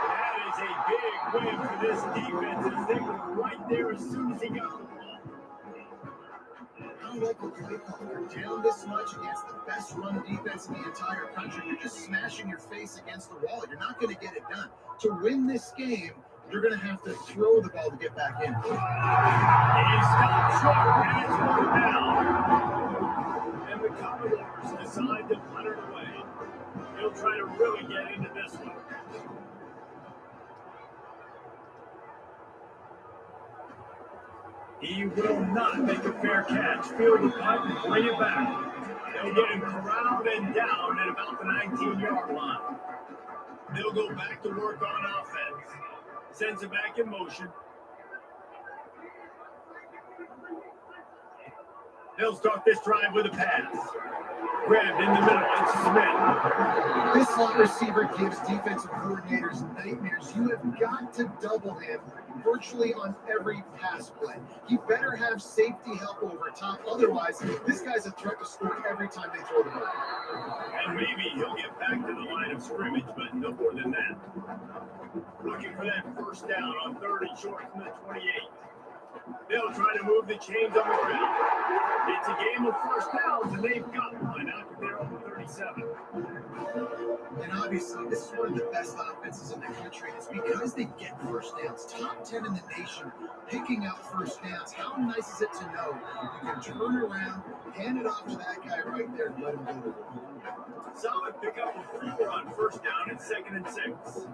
That is a big win for this defense as they were right there as soon as he got the ball. I don't like what you're down this much against the best run defense in the entire country. You're just smashing your face against the wall. You're not going to get it done. To win this game, you're going to have to throw the ball to get back in. He stops short, and it's one down. And the Commodores decide to punt it away. He'll try to really get into this one. He will not make a fair catch. Field the punt and bring it back. They'll get him corralled and down at about the 19-yard line. They'll go back to work on offense. Sends it back in motion. They'll start this drive with a pass. Grabbed in the middle, it's Smith. This slot receiver gives defensive coordinators nightmares. You have got to double him virtually on every pass play. He better have safety help over top. Otherwise, this guy's a threat to score every time they throw the ball. And maybe he'll get back to the line of scrimmage, but no more than that. Looking for that first down on third and short from the 28. They'll try to move the chains on the ground. It's a game of first downs, and they've got one out of their own 37. And obviously, this is one of the best offenses in the country. It's because they get first downs. Top 10 in the nation, picking out first downs. How nice is it to know you can turn around, hand it off to that guy right there, and let him go to work. Solid pickup of 4 on first down and 2nd and 6.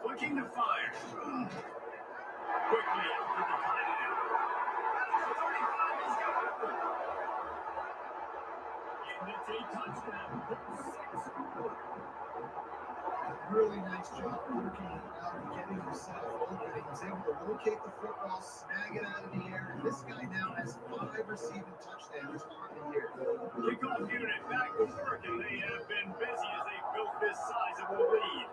Looking to fire. Quickly after the tight end. And it's a touchdown. Really nice job working out and getting himself open. He was able to locate the football, snag it out of the air, and this guy now has 5 receiving touchdowns on the year. Kickoff unit back to work, and they have been busy as they built this sizable lead.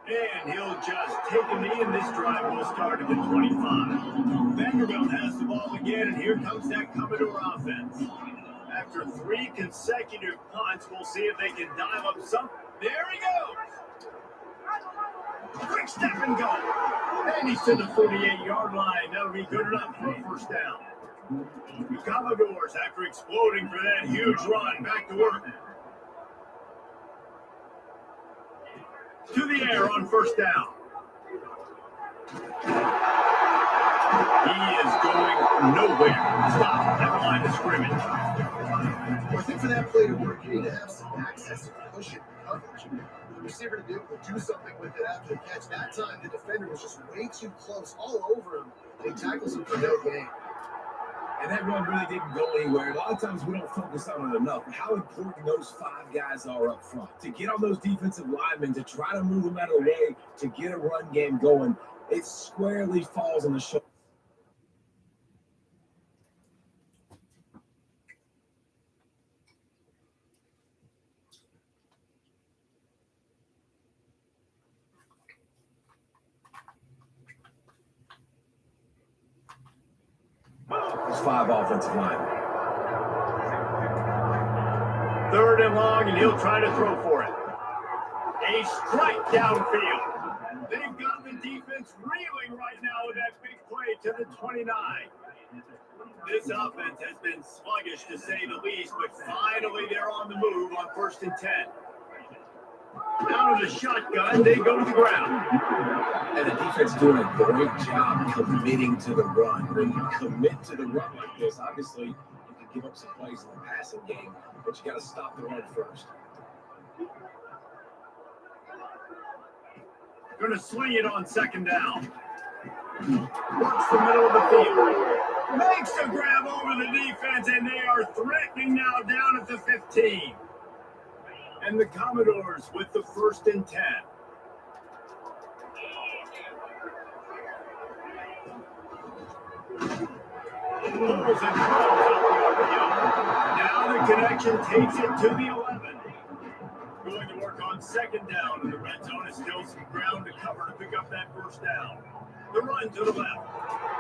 And he'll just take a knee, and this drive will start at the 25. Vanderbilt has the ball again, and here comes that Commodore offense. After 3 consecutive punts, we'll see if they can dive up some. There he goes! Quick step and go! And he's to the 48-yard line. That'll be good enough for a first down. The Commodores, after exploding for that huge run, back to work. To the air on first down. He is going nowhere. Stop at the line of scrimmage. Well, I think for that play to work, you need to have some access to push it coverage. The receiver to be able to do something with it after the catch. That time, the defender was just way too close, all over him. He tackles him for no gain. And that run really didn't go anywhere. A lot of times we don't focus on it enough, but how important those 5 guys are up front. To get on those defensive linemen, to try to move them out of the way, to get a run game going, it squarely falls on the shoulder. There's 5 offensive linemen. 3rd and long, and he'll try to throw for it. A strike downfield. They've got the defense reeling right now with that big play to the 29. This offense has been sluggish to say the least, but finally they're on the move on 1st and 10. Out of the shotgun, they go to the ground. And the defense doing a great job committing to the run. When you commit to the run like this, obviously you can give up some plays in the passing game, but you got to stop the run first. Going to swing it on 2nd down. Works the middle of the field. Makes a grab over the defense, and they are threatening now down at the 15. And the Commodores with the 1st and 10. Pulls and throws out the RPO. Now the connection takes it to the 11. Going to work on 2nd down, and the red zone is still some ground to cover to pick up that 1st down. The run to the left.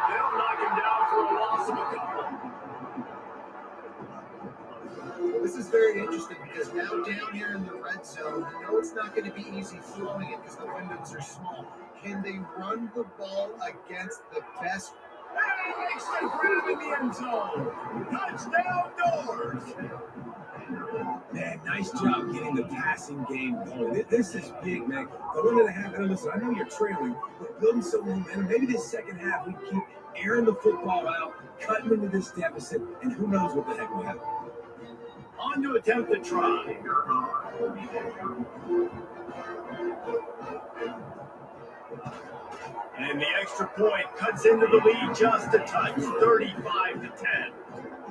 They'll knock him down for a loss of a couple. This is very interesting because now down here in the red zone, you know it's not going to be easy throwing it because the windows are small. Can they run the ball against the best? And he makes the grab in the end zone. Touchdown, Doors. Man, nice job getting the passing game going. This is big, man. Going into the half, and listen, I know you're trailing, but building some momentum. Maybe this second half we keep airing the football out, cutting into this deficit, and who knows what the heck will happen. On to attempt the try. And the extra point cuts into the lead just a touch, 35-10.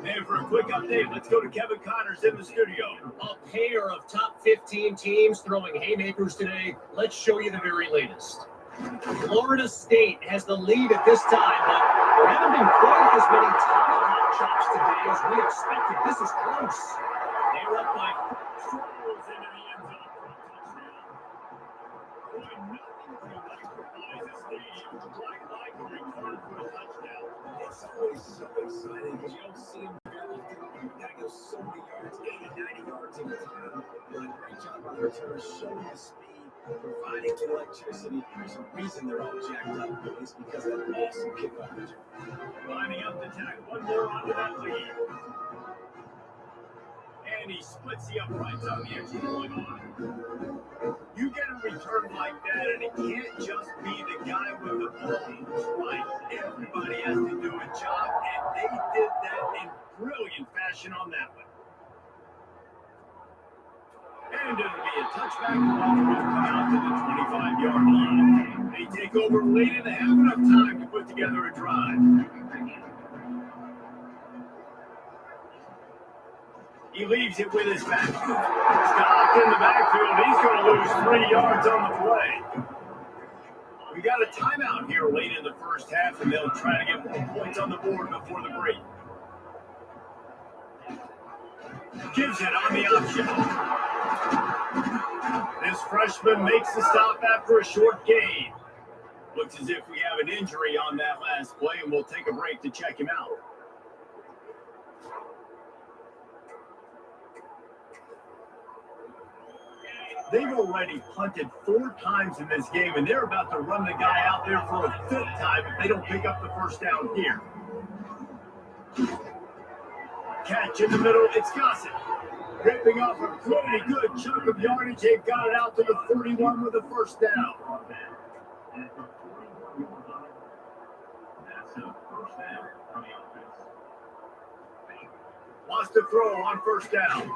And for a quick update, let's go to Kevin Connors in the studio. A pair of top 15 teams throwing haymakers today. Let's show you the very latest. Florida State has the lead at this time, but there haven't been quite as many tomahawk chops today as we expected. This is close. They're up by Strolls into the end zone for a touchdown. Boy, nothing to electrify this game quite like a return for a touchdown. It's always so exciting because you don't see them very often. You got to go so many yards, 80, 90 yards at a time. Doing a great job on the return, showing the speed, providing the electricity. There's a reason they're all jacked up. It's because of that awesome kickoff return. Lining up to tack one more onto that lead. And he splits the uprights on the extra point on. You get a return like that, and it can't just be the guy with the ball. Right? Everybody has to do a job, and they did that in brilliant fashion on that one. And it'll be a touchback. The ball will come out to the 25-yard line. They take over late and they have enough time to put together a drive. He leaves it with his back. Stopped in the backfield. He's going to lose 3 yards on the play. We got a timeout here late in the first half, and they'll try to get more points on the board before the break. Gives it on the option. This freshman makes the stop after a short gain. Looks as if we have an injury on that last play, and we'll take a break to check him out. They've already punted 4 times in this game, and they're about to run the guy out there for a 5th time if they don't pick up the first down here. Catch in the middle, it's Gossett. Ripping off a pretty good chunk of yardage. They've got it out to the 41 with the first down. Wants to throw on first down.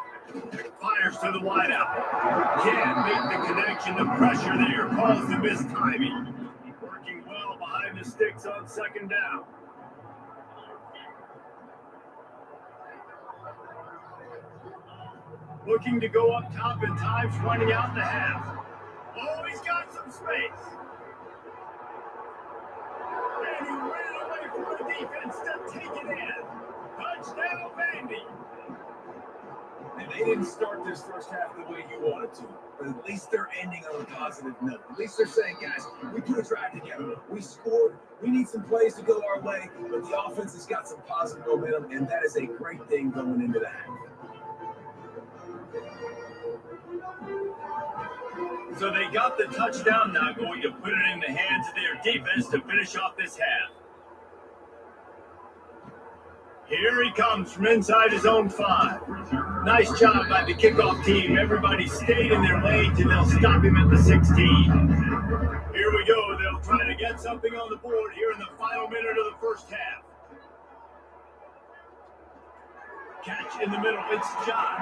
Fires to the wideout. Can't make the connection. The pressure there caused the mistiming. Working well behind the sticks on second down. Looking to go up top at times, running out the half. Oh, he's got some space. And he ran away from the defense to take it in. Touchdown, Vandy. And they didn't start this first half the way you wanted to, but at least they're ending on a positive note. At least they're saying, guys, we put a drive together. We scored. We need some plays to go our way, but the offense has got some positive momentum, and that is a great thing going into the half. So they got the touchdown, now going to put it in the hands of their defense to finish off this half. Here he comes from inside his own 5. Nice job by the kickoff team. Everybody stayed in their lanes and they'll stop him at the 16. Here we go. They'll try to get something on the board here in the final minute of the first half. Catch in the middle. It's John.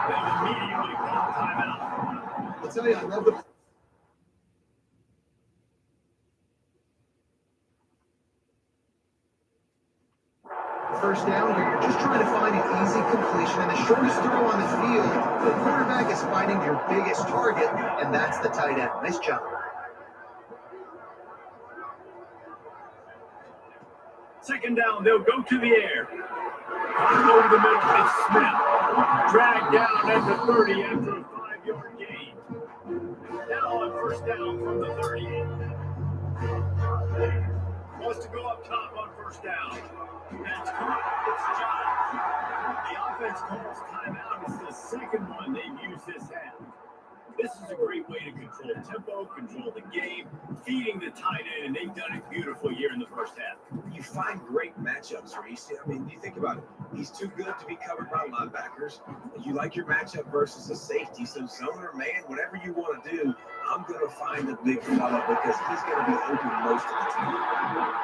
They'll immediately call timeout. I'll tell you, I love the first down here. You're just trying to find an easy completion and the shortest throw on the field. The quarterback is finding your biggest target, and that's the tight end. Nice job. Second down, they'll go to the air. Over the middle, it's Smith. Dragged down at the 30 after a 5-yard gain. Now on first down from the 38. Wants to go up top on first down. That's caught. It's John. The offense calls timeout. It's the second one they've used this half. This is a great way to control tempo, control the game, feeding the tight end, and they've done it beautifully here in the first half. You find great matchups, Reese. I mean, you think about it. He's too good to be covered by linebackers. You like your matchup versus a safety. So zone or man, whatever you want to do, I'm going to find the big fella because he's going to be open most of the time.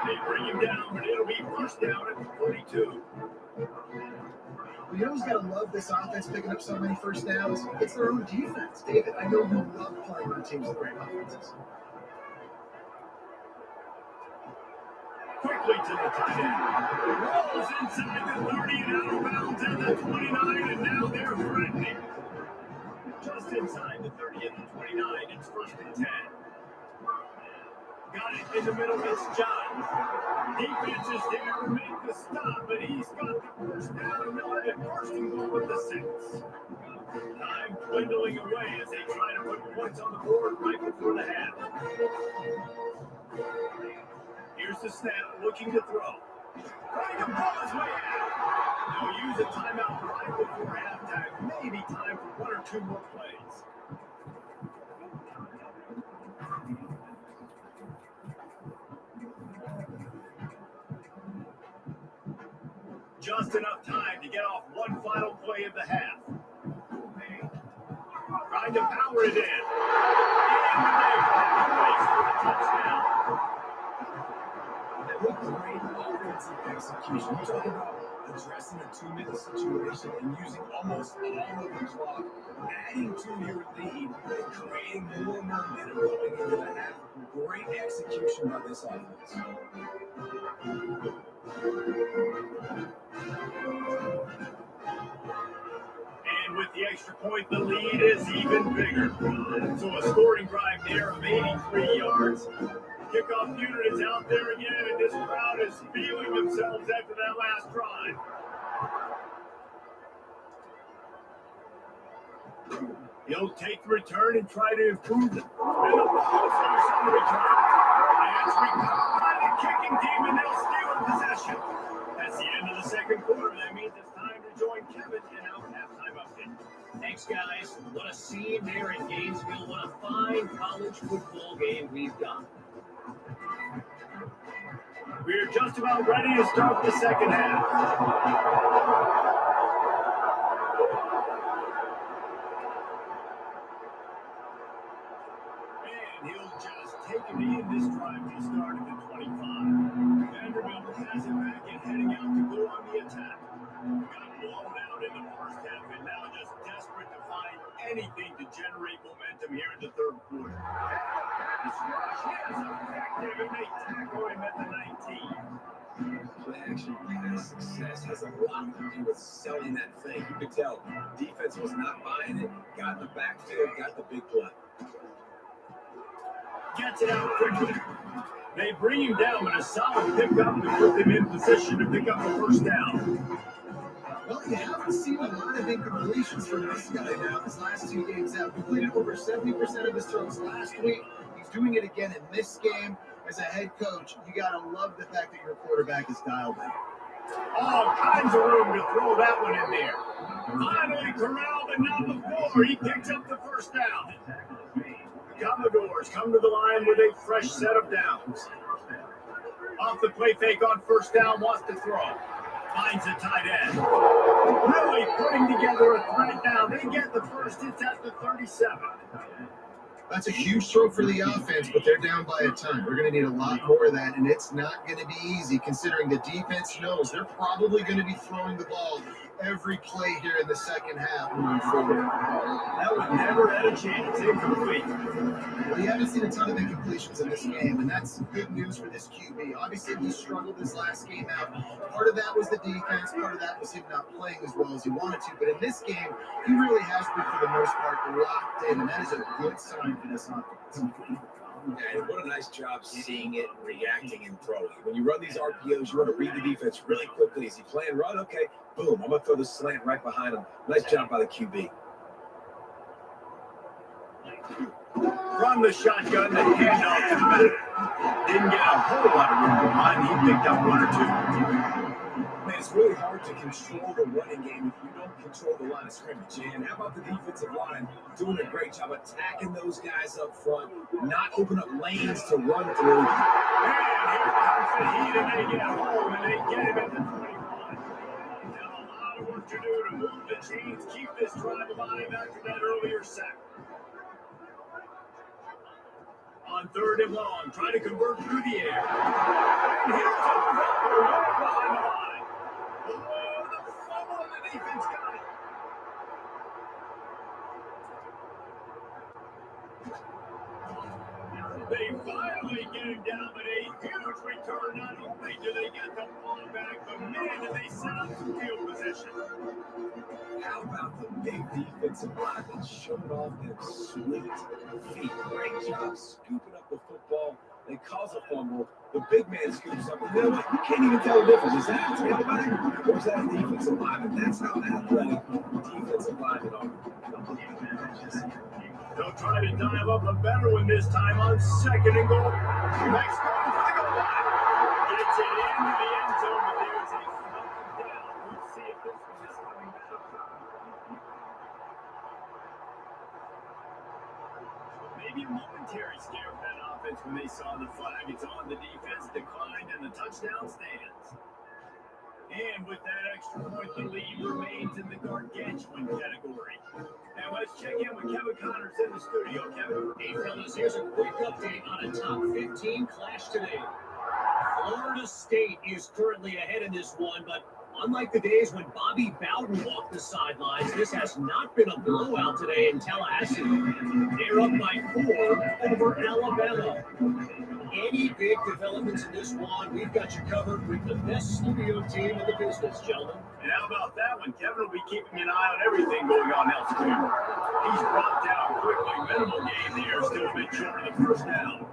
They bring him down, but it'll be first down at the 42. You know who's got to love this offense picking up so many first downs? It's their own defense. David, I know you love playing on teams with great offenses. Quickly to the tight end. Rolls inside the 30 and out of bounds at the 29, and now they're threatening. Just inside the 30 and the 29, it's first and 10. Got it in the middle, it's John. Defense is there to make the stop, but he's got the first down, and they'll have it first and goal with the 6. Time dwindling away as they try to put points on the board right before the half. Here's the snap, looking to throw. Trying to pull his way out. They'll use a timeout right before halftime. Maybe time for 1 or 2 more plays. Just enough time to get off one final play of the half. Trying to power it in. And they find a place for the touchdown. What great offensive execution. You talk about addressing a 2-minute situation and using almost all of the clock, adding to your lead, and creating more momentum going into the half. Great execution by this offense. And with the extra point, the lead is even bigger. So a scoring drive there of 83 yards. Kickoff unit is out there again, and this crowd is feeling themselves after that last drive. He'll take the return and try to improve it. And the ball is loose on the return. And it's recovered by the kicking team, and they'll steal possession. That's the end of the second quarter. That means it's time to join Kevin in our halftime update. Thanks, guys. What a scene there in Gainesville. What a fine college football game we've got. We're just about ready to start the second half. And he'll just take it in this drive. He started at 25. And anything to generate momentum here in the third quarter. This rush is effective, and they tackle him at the 19. Play action pass success has a lot to do with selling that thing. You could tell defense was not buying it, got in the backfield, got the big play. Gets it out quickly. They bring him down with a solid pickup and put him in position to pick up the first down. Well, you haven't seen a lot of incompletions from this guy now. His last 2 games have completed over 70% of his throws last week. He's doing it again in this game. As a head coach, you got to love the fact that your quarterback is dialed in. All kinds of room to throw that one in there. Finally corralled, but not before. He picks up the first down. The Commodores come to the line with a fresh set of downs. Off the play fake on first down, wants to throw. Finds a tight end. Really putting together a threat down. They get the first. It's at the 37. That's a huge throw for the offense, but they're down by a ton. We're going to need a lot more of that, and it's not going to be easy considering the defense knows they're probably going to be throwing the ball every play here in the second half moving forward. That one never had a chance. Incomplete. Well, you haven't seen a ton of incompletions in this game, and that's good news for this QB. Obviously, he struggled this last game out. Part of that was the defense. Part of that was him not playing as well as he wanted to. But in this game, he really has been, for the most part, locked in, and that is a good sign for this offense. And what a nice job seeing it, reacting, and throwing. When you run these RPOs, you want to read the defense really quickly. Is he playing run? Okay, boom, I'm going to throw the slant right behind him. Nice job by the QB. From the shotgun, the handoff to the back. Didn't get a whole lot of room to run. He picked up one or two. Man, it's really hard to control the running game if you don't control the line of scrimmage. And how about the defensive line doing a great job attacking those guys up front, not open up lanes to run through. And here comes the heat, and they get home, and they get him at the 21. Now a lot of work to do to move the chains, keep this drive alive after that earlier sack. On third and long, try to convert through the air. And here's a fumble right behind the line. Oh, the fumble, and the defense got it. They finally get him down, but a huge return. Not only do they get the ball back, but man, do they set up some field position. How about the big defensive line that showed off their sweet feet? Great job scooping up the football. They cause a fumble. The big man scoops up. And you know what? You can't even tell the difference. Is that a tailback or is that a defensive lineman? That's how athletic defensive linemen are. They'll try to dive up a better one this time on second and goal. Next goal for the goal line. Gets it into the end zone, but there's a flag down. We'll see if this one is coming back. Maybe a momentary scare for that offense when they saw the flag. It's on. The defense declined, and the touchdown stands. And with that extra point, the lead remains in the gargantuan category. Now let's check in with Kevin Connors in the studio. Kevin. Hey, fellas, here's a quick update on a top 15 clash today. Florida State is currently ahead in this one, but unlike the days when Bobby Bowden walked the sidelines, this has not been a blowout today in Tallahassee. They're up by 4 over Alabama. Any big developments in this one, we've got you covered with the best studio team in the business, gentlemen. And how about that one? Kevin will be keeping an eye on everything going on elsewhere. He's brought down quickly. Minimal gain there, still a bit short of the first down.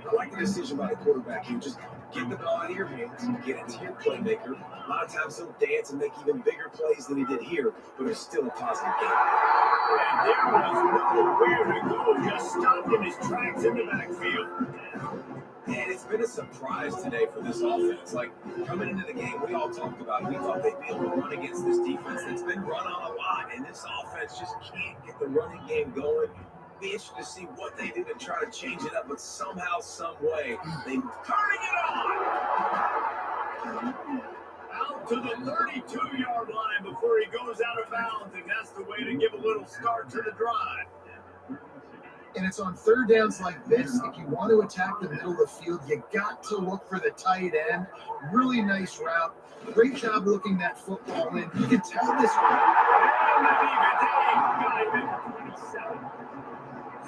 I like the decision by the quarterback here. Just get the ball out of your hands, get it to your playmaker. A lot of times he'll dance and make even bigger plays than he did here, but it's still a positive game. And there was nowhere to go. Just stopped in his tracks in the backfield. And it's been a surprise today for this offense. Like, coming into the game, we all talked about it. We thought they'd be able to run against this defense that's been run on a lot, and this offense just can't get the running game going. Be interested to see what they do to try to change it up, but somehow, some way, they Turning it on! Out to the 32-yard line before he goes out of bounds, and that's the way to give a little start to the drive. And it's on third downs like this. If you want to attack the middle of the field, you got to look for the tight end. Really nice route. Great job looking that football in. You can tell this one. And the defense, got him at 27.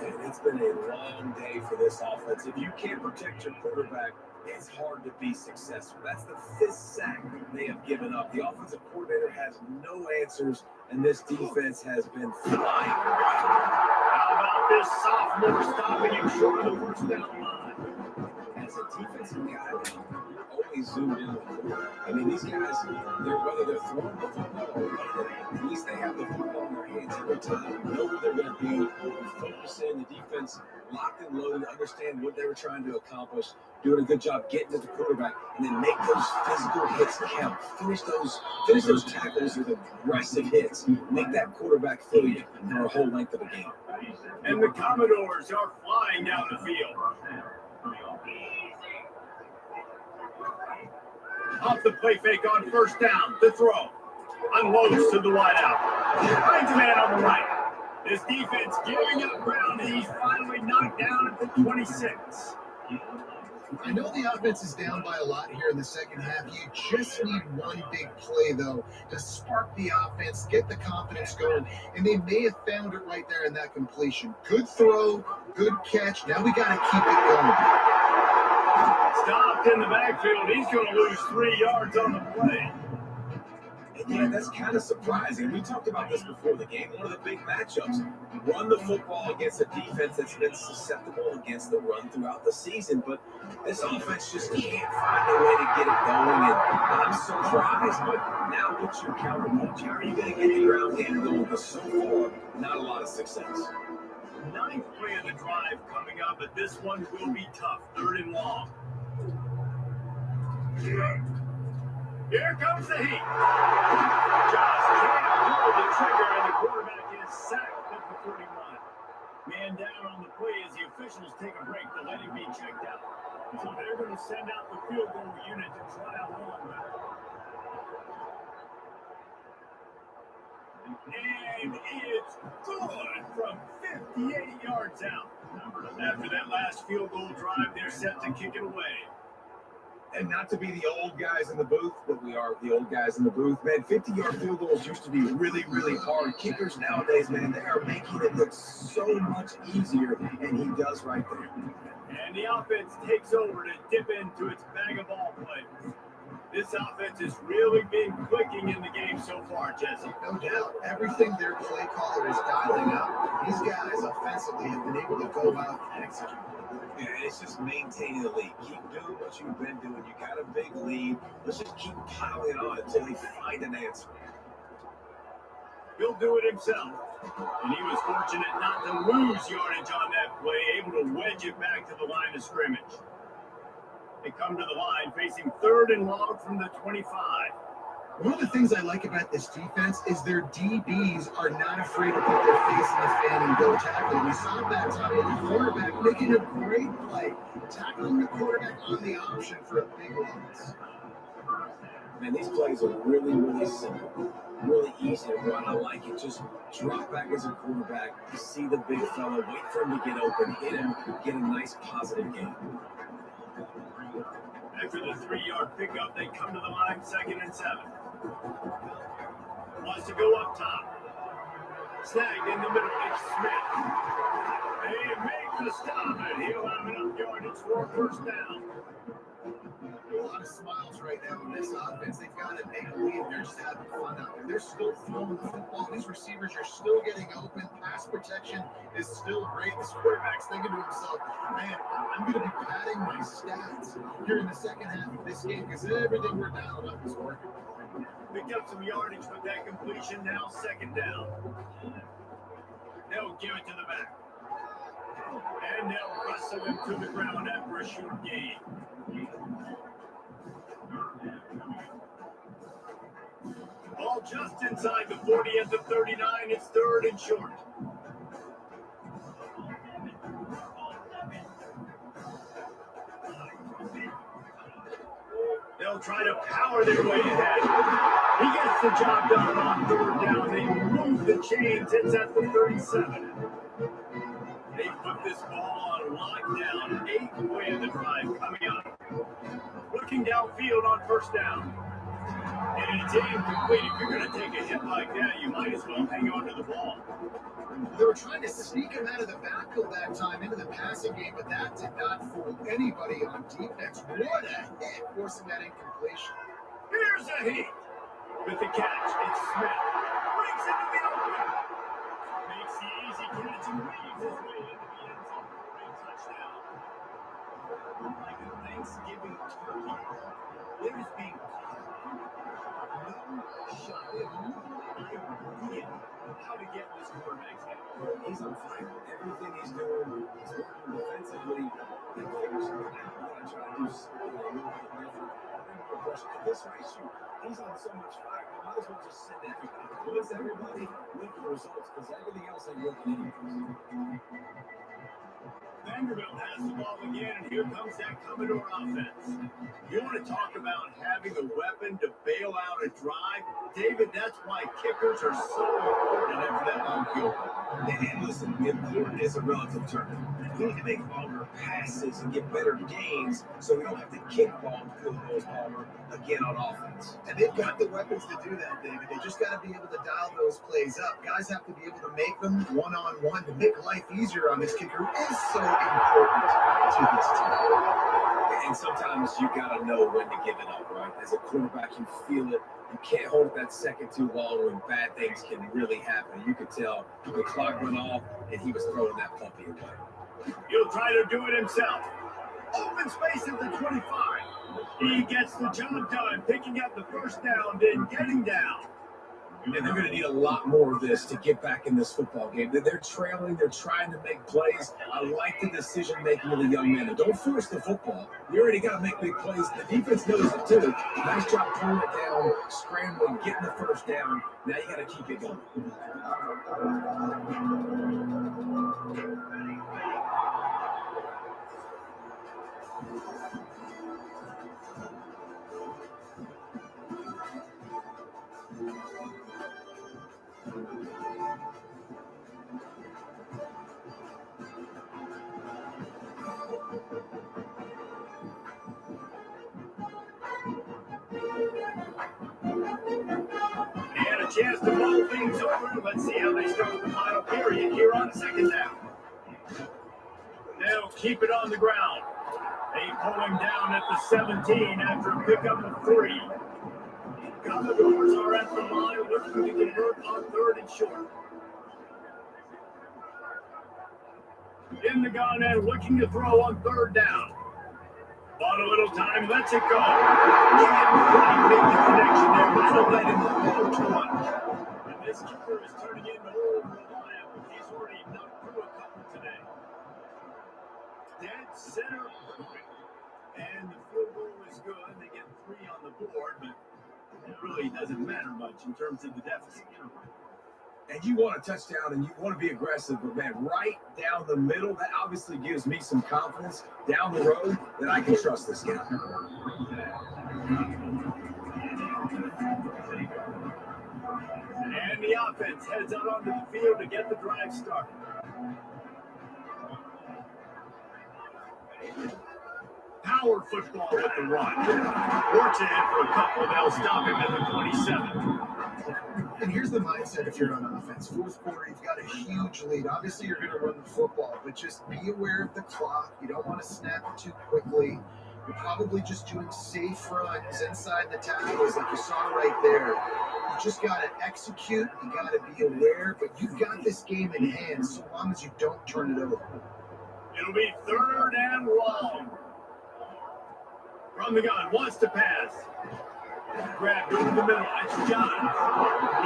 And it's been a long day for this offense. If you can't protect your quarterback, it's hard to be successful. That's the fifth sack they have given up. The offensive coordinator has no answers, and this defense has been flying. How about this sophomore stopping him short of the first down line? As a defensive guy, you're always zoomed in on the quarterback. I mean, these guys, whether they're throwing the football or running it, at least they have the football in their hands every time. You know what they're going to do. You focus in, the defense locked and loaded, understand what they were trying to accomplish, doing a good job getting to the quarterback, and then make those physical hits count. Finish those tackles with aggressive hits. Make that quarterback feel you for a whole length of a game. And the Commodores are flying down the field. Off the play fake on first down. The throw. Unloads to the wideout. Finds a man on the right. This defense giving up ground, and he's finally knocked down at the 26. I know the offense is down by a lot here in the second half. You just need one big play, though, to spark the offense, get the confidence going, and they may have found it right there in that completion. Good throw, good catch. Now we got to keep it going. Stopped in the backfield. He's going to lose 3 yards on the play. And yeah, that's kind of surprising. We talked about this before the game. One of the big matchups. Run the football against a defense that's been susceptible against the run throughout the season. But this offense just can't find a way to get it going. And I'm surprised, but now what's your counterpunch? How are you going to get the ground game going? Because so far, not a lot of success. Ninth play of the drive coming up, but this one will be tough. 3rd and long. Here comes the heat. Just can't pull the trigger, and the quarterback is sacked at the 31. Man down on the play as the officials take a break to let him be checked out. So they're going to send out the field goal unit to try a long one. And it's good from 58 yards out. After that last field goal drive, they're set to kick it away. And not to be the old guys in the booth, but we are the old guys in the booth. Man, 50-yard field goals used to be really, really hard. Kickers nowadays, man, they are making it look so much easier, and he does right there. And the offense takes over to dip into its bag of ball plays. This offense has really been clicking in the game so far, Jesse. No doubt. Everything their play caller is dialing up, these guys offensively have been able to go out and execute. Yeah, it's just maintaining the lead. Keep doing what you've been doing. You got a big lead. Let's just keep piling on until they find an answer. He'll do it himself. And he was fortunate not to lose yardage on that play, able to wedge it back to the line of scrimmage. They come to the line facing 3rd and long from the 25. One of the things I like about this defense is their DBs are not afraid to put their face in the fan and go tackle. We saw that time with the quarterback making a great play, tackling the quarterback on the option for a big loss. Man, these plays are really, really simple, really easy to run. I like it. Just drop back as a quarterback, see the big fella, wait for him to get open, hit him, get a nice positive game. After the 3-yard pickup, they come to the line, 2nd and 7. Wants to go up top. Snagged in the middle, it's Smith. They make the stop, and he'll have enough yardage for a first down. A lot of smiles right now in this offense. They've got to make a lead. They're just having fun out there. They're still throwing the football. These receivers are still getting open. Pass protection is still great. This quarterback's thinking to himself, man, I'm going to be padding my stats here in the second half of this game because everything we're dialing up is working. Picked up some yardage with that completion. Now 2nd down. They'll give it to the back. And they'll wrestle him to the ground after a short gain. Ball just inside the 40 at the 39. It's 3rd and short. They'll try to power their way ahead. He gets the job done on 3rd down. They move the chains. It's at the 37. They put this ball on lockdown. 8th play of the drive coming up. Looking downfield on first down. And it's incomplete. If you're going to take a hit like that, you might as well hang on to the ball. They were trying to sneak him out of the backfield that time into the passing game, but that did not fool anybody on defense. What a hit, forcing that incompletion. Here's a hit. With the catch, it's Smith. Brings it to the open. Makes the easy catch and weaves his way into the end zone for a touchdown. Like a Thanksgiving turkey, there's being no shot. They have no idea how to get this quarterback's head. He's on fire. Everything he's doing is working defensively. He figures something out. You gotta try to do something a little bit different. No question. At this rate, shoot, he's on so much fire. You might as well just send everybody. Blitz everybody, look for results, because everything else ain't working anyways. Vanderbilt has the ball again, and here comes that Commodore offense. You want to talk about having a weapon to bail out a drive? David, that's why kickers are so important after that long field goal. And listen, important is a relative term. We need to make longer passes and get better gains so we don't have to kick long field goals longer again on offense. And they've got the weapons to do that, David. They just got to be able to dial those plays up. Guys have to be able to make them one-on-one to make life easier on this kicker, who is so important to this team. And sometimes you got to know when to give it up, right? As a quarterback, you feel it. You can't hold that second too long when bad things can really happen. You could tell the clock went off and he was throwing that puppy away. He'll try to do it himself. Open space at the 25. He gets the job done, picking up the first down, then getting down. And they're going to need a lot more of this to get back in this football game. They're trailing. They're trying to make plays. I like the decision-making of the young men. And don't force the football. You already got to make big plays. The defense knows it, too. Nice job pulling it down, scrambling, getting the first down. Now you got to keep it going. And a chance to roll things over. Let's see how they start the final period here on second down. They'll keep it on the ground. They pull him down at the 17 after a pickup of 3. Commodores are at the line looking to convert on 3rd and short. In the gun and looking to throw on 3rd down. Bought a little time, lets it go. Can't make the connection there, but don't let him go too much. And this kicker is turning into old reliable. He's already knocked through a couple today. Dead center, perfect. And the field goal is good. They get 3 on the board, but it really doesn't matter much in terms of the deficit. And you want a touchdown and you want to be aggressive, but man, right down the middle, that obviously gives me some confidence down the road that I can trust this guy. And the offense heads out onto the field to get the drive started. Power football with the run. Fortunate for a couple, they'll stop him at the 27. And here's the mindset if you're on offense. 4th quarter, you've got a huge lead. Obviously, you're going to run the football, but just be aware of the clock. You don't want to snap it too quickly. You're probably just doing safe runs inside the tackles like you saw right there. You just got to execute. You got to be aware, but you've got this game in hand so long as you don't turn it over. It'll be 3rd and long. From the gun, wants to pass. Grabbed over the middle, it's John.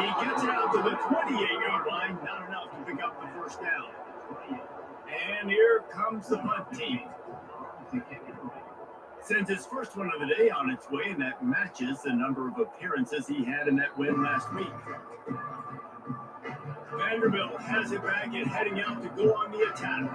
He gets it out to the 28-yard line, not enough to pick up the first down. And here comes the punt team. Sends his first one of the day on its way, and that matches the number of appearances he had in that win last week. Vanderbilt has it back and heading out to go on the attack.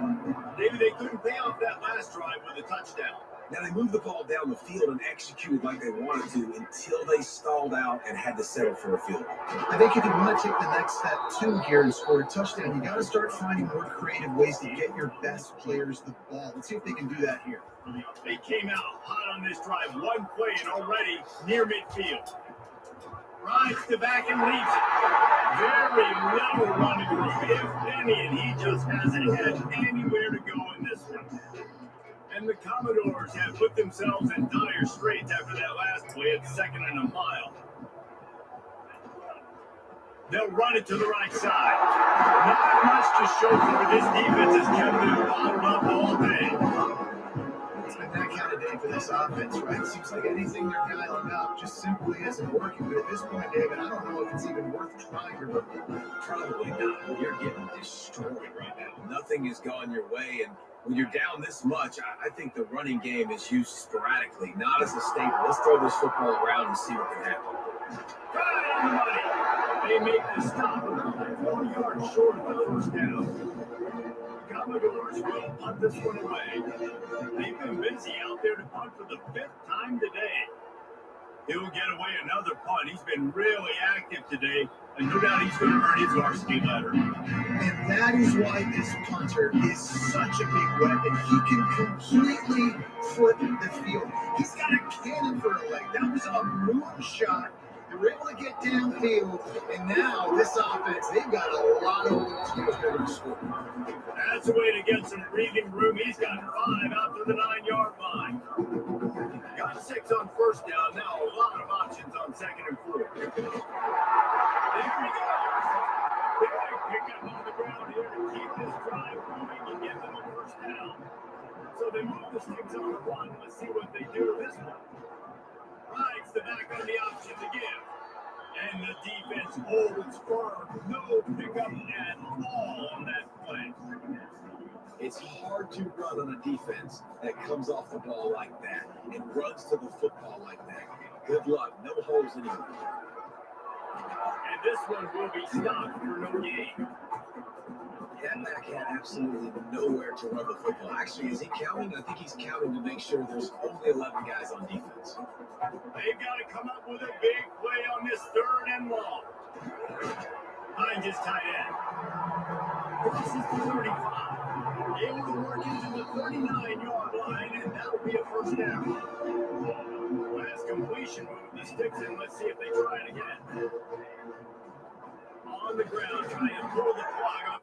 Maybe they couldn't pay off that last drive with a touchdown. Now, they moved the ball down the field and executed like they wanted to until they stalled out and had to settle for a field goal. I think if you want to take the next step too here and score a touchdown, you got to start finding more creative ways to get your best players the ball. Let's see if they can do that here. They came out hot on this drive. One play and already near midfield. Rides to back and leaves it. Very little running room, if any, and he just hasn't had anywhere to go in this one. And the Commodores have put themselves in dire straits after that last play at 2nd and a mile. They'll run it to the right side. Not much to show for it. This defense has kept them bottled up all day. It's been that kind of day for this offense, right? It seems like anything they're dialing up just simply isn't working. But at this point, David, I don't know if it's even worth trying to run. Probably not. You're getting destroyed right now. Nothing has gone your way, and when you're down this much, I think the running game is used sporadically, not as a staple. Let's throw this football around and see what can happen. Right on the money. They make the stop 4 yards short of the first down. The Commodores will punt this one away. They've been busy out there to punt for the 5th time today. He'll get away another punt. He's been really active today, and no doubt he's going to earn his varsity letter. And that is why this punter is such a big weapon. He can completely flip the field. He's got a cannon for a leg. That was a moonshot. They were able to get downfield, and now this offense, they've got a lot of skills there to score. That's a way to get some breathing room. He's got 5 out to the 9-yard line. Got 6 on first down. Now a lot of options on 2nd and 4. There we go. Big pickup on the ground here to keep this drive moving and get them a first down. So they move the sticks on the run. Let's see what they do with this one. Rides the back on the option to give. And the defense holds firm. No pickup at all on that play. It's hard to run on a defense that comes off the ball like that and runs to the football like that. Good luck. No holes anymore. And this one will be stopped for no gain. That back had absolutely nowhere to run the football. Actually, is he counting? I think he's counting to make sure there's only 11 guys on defense. They've got to come up with a big play on this 3rd and long. Behind his tight end. Crosses the 35. Able to work into the 39-yard line, and that'll be a first down. Last completion, move the sticks in. Let's see if they try it again. On the ground, trying to throw the clock up.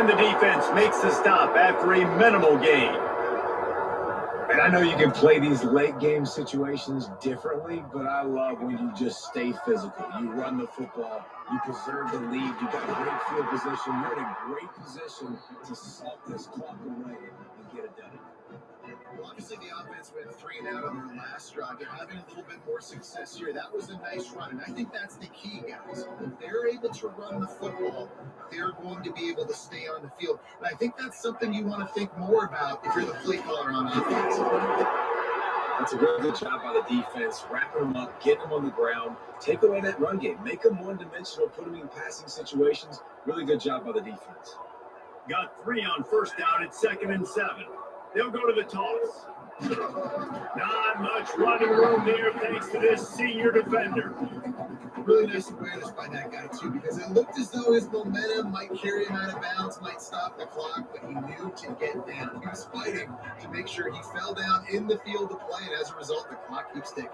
And the defense makes the stop after a minimal gain. And I know you can play these late game situations differently, but I love when you just stay physical. You run the football, you preserve the lead, you got great field position, you're in a great position to salt this clock away and get it done. Well, obviously, the offense went 3 and out on their last drive. They're having a little bit more success here. That was a nice run, and I think that's the key, guys. If they're able to run the football, they're going to be able to stay on the field. And I think that's something you want to think more about if you're the play caller on offense. That's a really good job by the defense, wrapping them up, getting them on the ground, take away that run game, make them one-dimensional, put them in passing situations. Really good job by the defense. Got 3 on first down. It's 2nd and 7. They'll go to the toss. Not much running room there thanks to this senior defender. Really nice awareness by that guy, too, because it looked as though his momentum might carry him out of bounds, might stop the clock, but he knew to get down. He was fighting to make sure he fell down in the field of play, and as a result, the clock keeps ticking.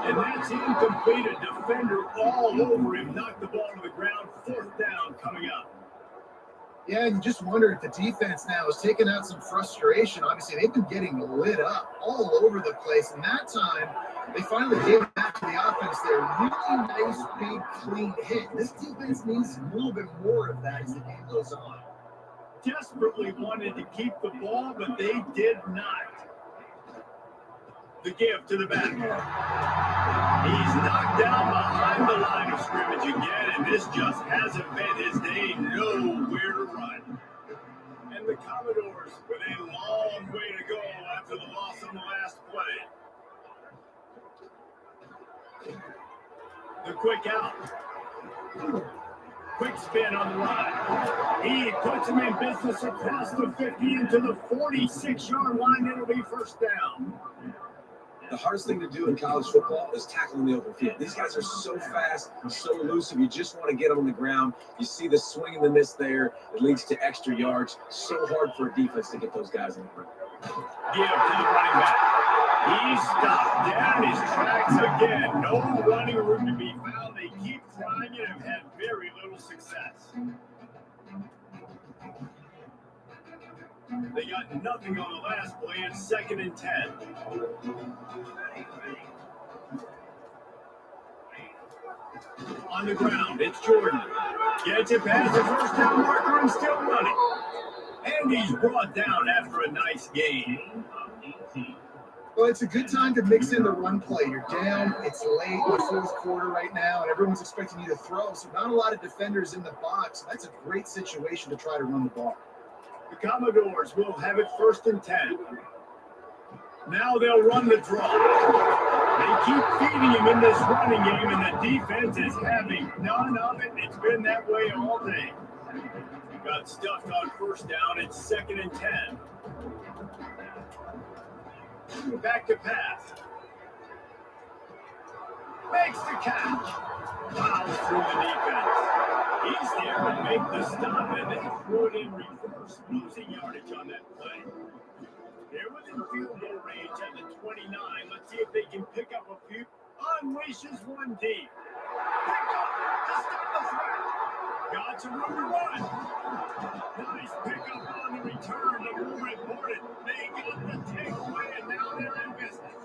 And that's incomplete. A defender all over him. Knocked the ball to the ground. 4th down coming up. Yeah, and you just wonder if the defense now is taking out some frustration. Obviously, they've been getting lit up all over the place. And that time, they finally gave back to the offense there. Really nice, big, clean hit. This defense needs a little bit more of that as the game goes on. Desperately wanted to keep the ball, but they did not. The give to the back. He's knocked down behind the line of scrimmage again, and this just hasn't been his day. Nowhere to run. And the Commodores with a long way to go after the loss on the last play. The quick out. Quick spin on the line. He puts him in business across the 50 into the 46-yard line. It'll be 1st down. The hardest thing to do in college football is tackling the open field. These guys are so fast and so elusive. You just want to get them on the ground. You see the swing and the miss there. It leads to extra yards. So hard for a defense to get those guys in the ground. Give to the running back. He's stopped down his tracks again. No running room to be found. They keep trying it and have had very little success. They got nothing on the last play. It's 2nd and 10. On the ground, it's Jordan. Gets it past the 1st down marker and still running. And he's brought down after a nice gain. Well, it's a good time to mix in the run play. You're down, it's late in the 4th quarter right now, and everyone's expecting you to throw, so not a lot of defenders in the box. That's a great situation to try to run the ball. The Commodores will have it 1st and 10. Now they'll run the draw. They keep feeding him in this running game, and the defense is having none of it. It's been that way all day. Got stuffed on 1st down. It's 2nd and 10. Back to pass. Makes the catch. Fouls through the defense. He's there to make the stop, and they threw it in reverse, losing yardage on that play. They're within field goal range at the 29. Let's see if they can pick up a few. Unleashes one deep. Pick up to stop the threat. Got some room to run. Nice pickup on the return. The rule reported. They got the takeaway, and now they're in business.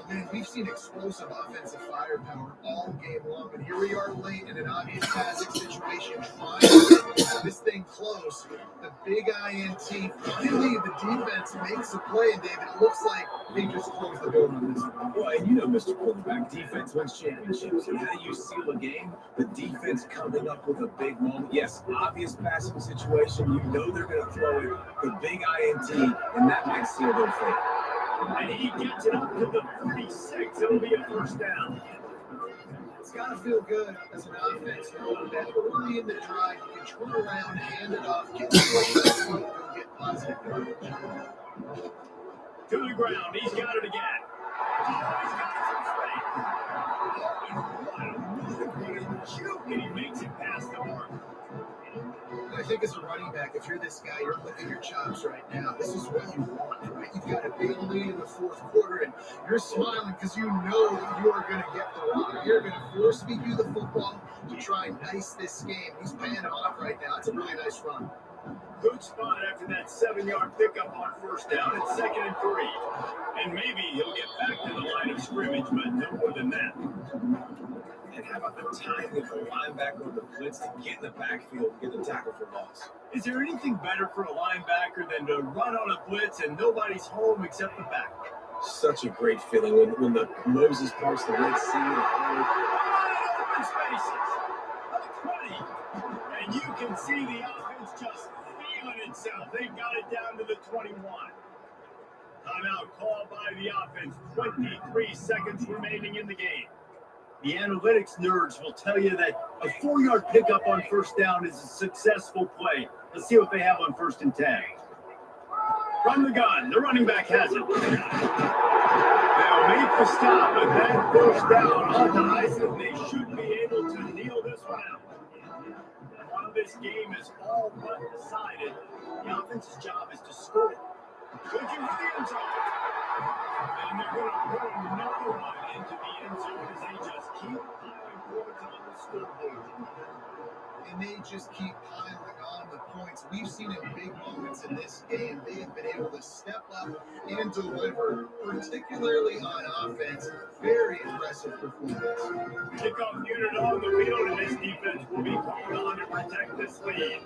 Man, we've seen explosive offensive firepower all game long, and here we are late in an obvious passing situation, trying to get this thing close. The big INT. Finally, the defense makes a play, and David, it looks like they just closed the door on this one. Well, and you know, Mr. Quarterback, defense wins championships. And how do you seal a game? The defense coming up with a big moment. Yes, obvious passing situation. You know they're going to throw it. The big INT, and that might seal their fate. And he gets it up to the 36. It'll be a 1st down. It's got to feel good as an offense knowing that early in the drive, you can turn around, hand it off, get the ball, go get positive yardage. To the ground. He's got it again. Oh, he's got some space. And he makes it past the mark. I think as a running back, if you're this guy, you're licking your chops right now. This is what you want, right? You've got a big lead in the 4th quarter, and you're smiling because you know that you are going to get the rock. You're going to force feed you the football. to try and ice this game. He's paying it off right now. It's a really nice run. Good spot after that 7-yard pickup on first down. It's 2nd and 3. And maybe he'll get back to the line of scrimmage, but no more than that. And how about the timing of the linebacker on the blitz to get in the backfield and get the tackle for loss? Is there anything better for a linebacker than to run on a blitz and nobody's home except the back? Such a great feeling when the Moses parts the Red Sea. Open spaces. A 20. And you can see the offense just feeling itself. They've got it down to the 21. Timeout called by the offense. 23 seconds remaining in the game. The analytics nerds will tell you that a 4-yard pickup on first down is a successful play. Let's see what they have on 1st and 10. From the gun, the running back has it. They'll make the stop, but that first down on the ice, and they should be able to kneel this one out. And while this game is all but decided, the offense's job is to score. Looking for the end zone. And they're going to put another one into the end zone as they just keep piling points on the scoreboard. And they just keep piling on the points. We've seen in big moments in this game, they have been able to step up and deliver, particularly on offense. Very impressive performance. Kickoff unit on the field, and this defense will be called on to protect this lead.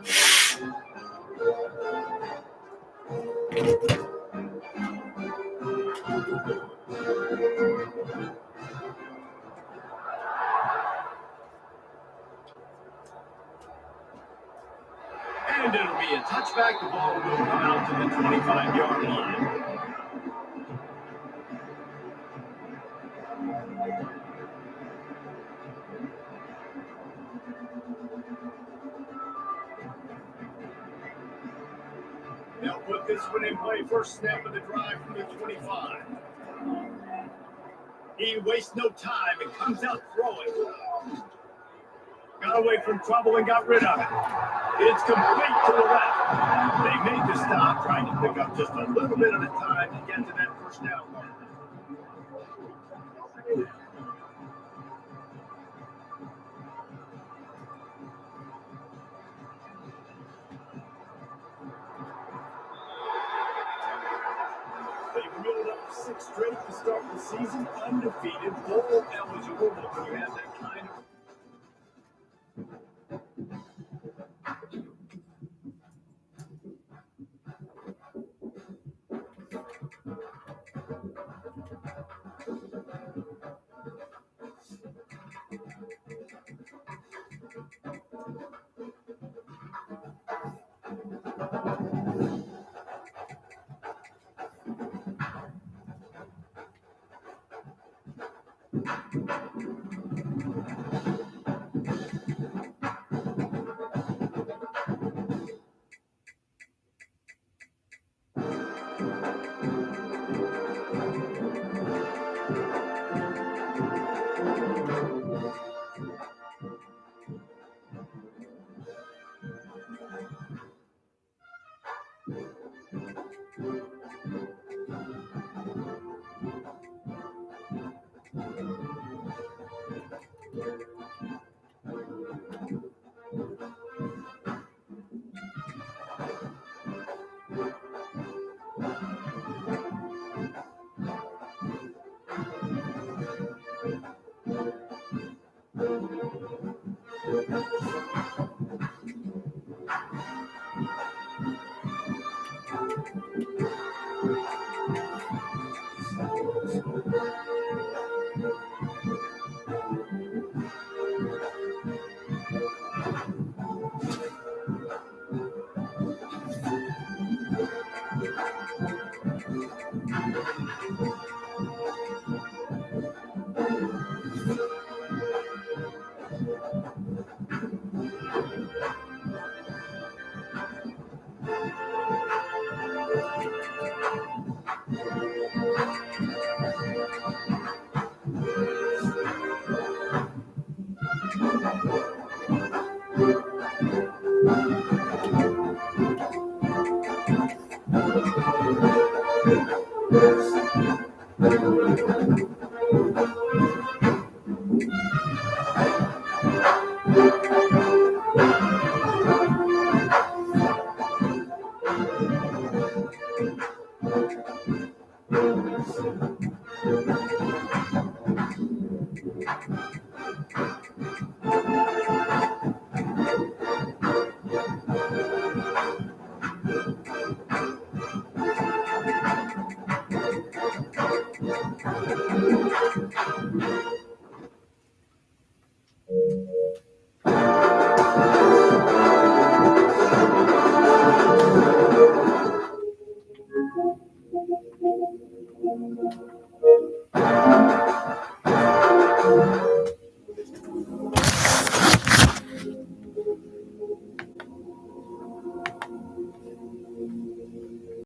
And it'll be a touchback. The ball will come out to the 25-yard line. They'll put this one in play. First snap of the drive from the 25. He wastes no time and comes out throwing. Got away from trouble and got rid of it. It's complete to the left. They made the stop, trying to pick up just a little bit at a time to get to that first down mark. They've reeled up 6 straight to start the season, undefeated, bowl eligible. But when you have that kind of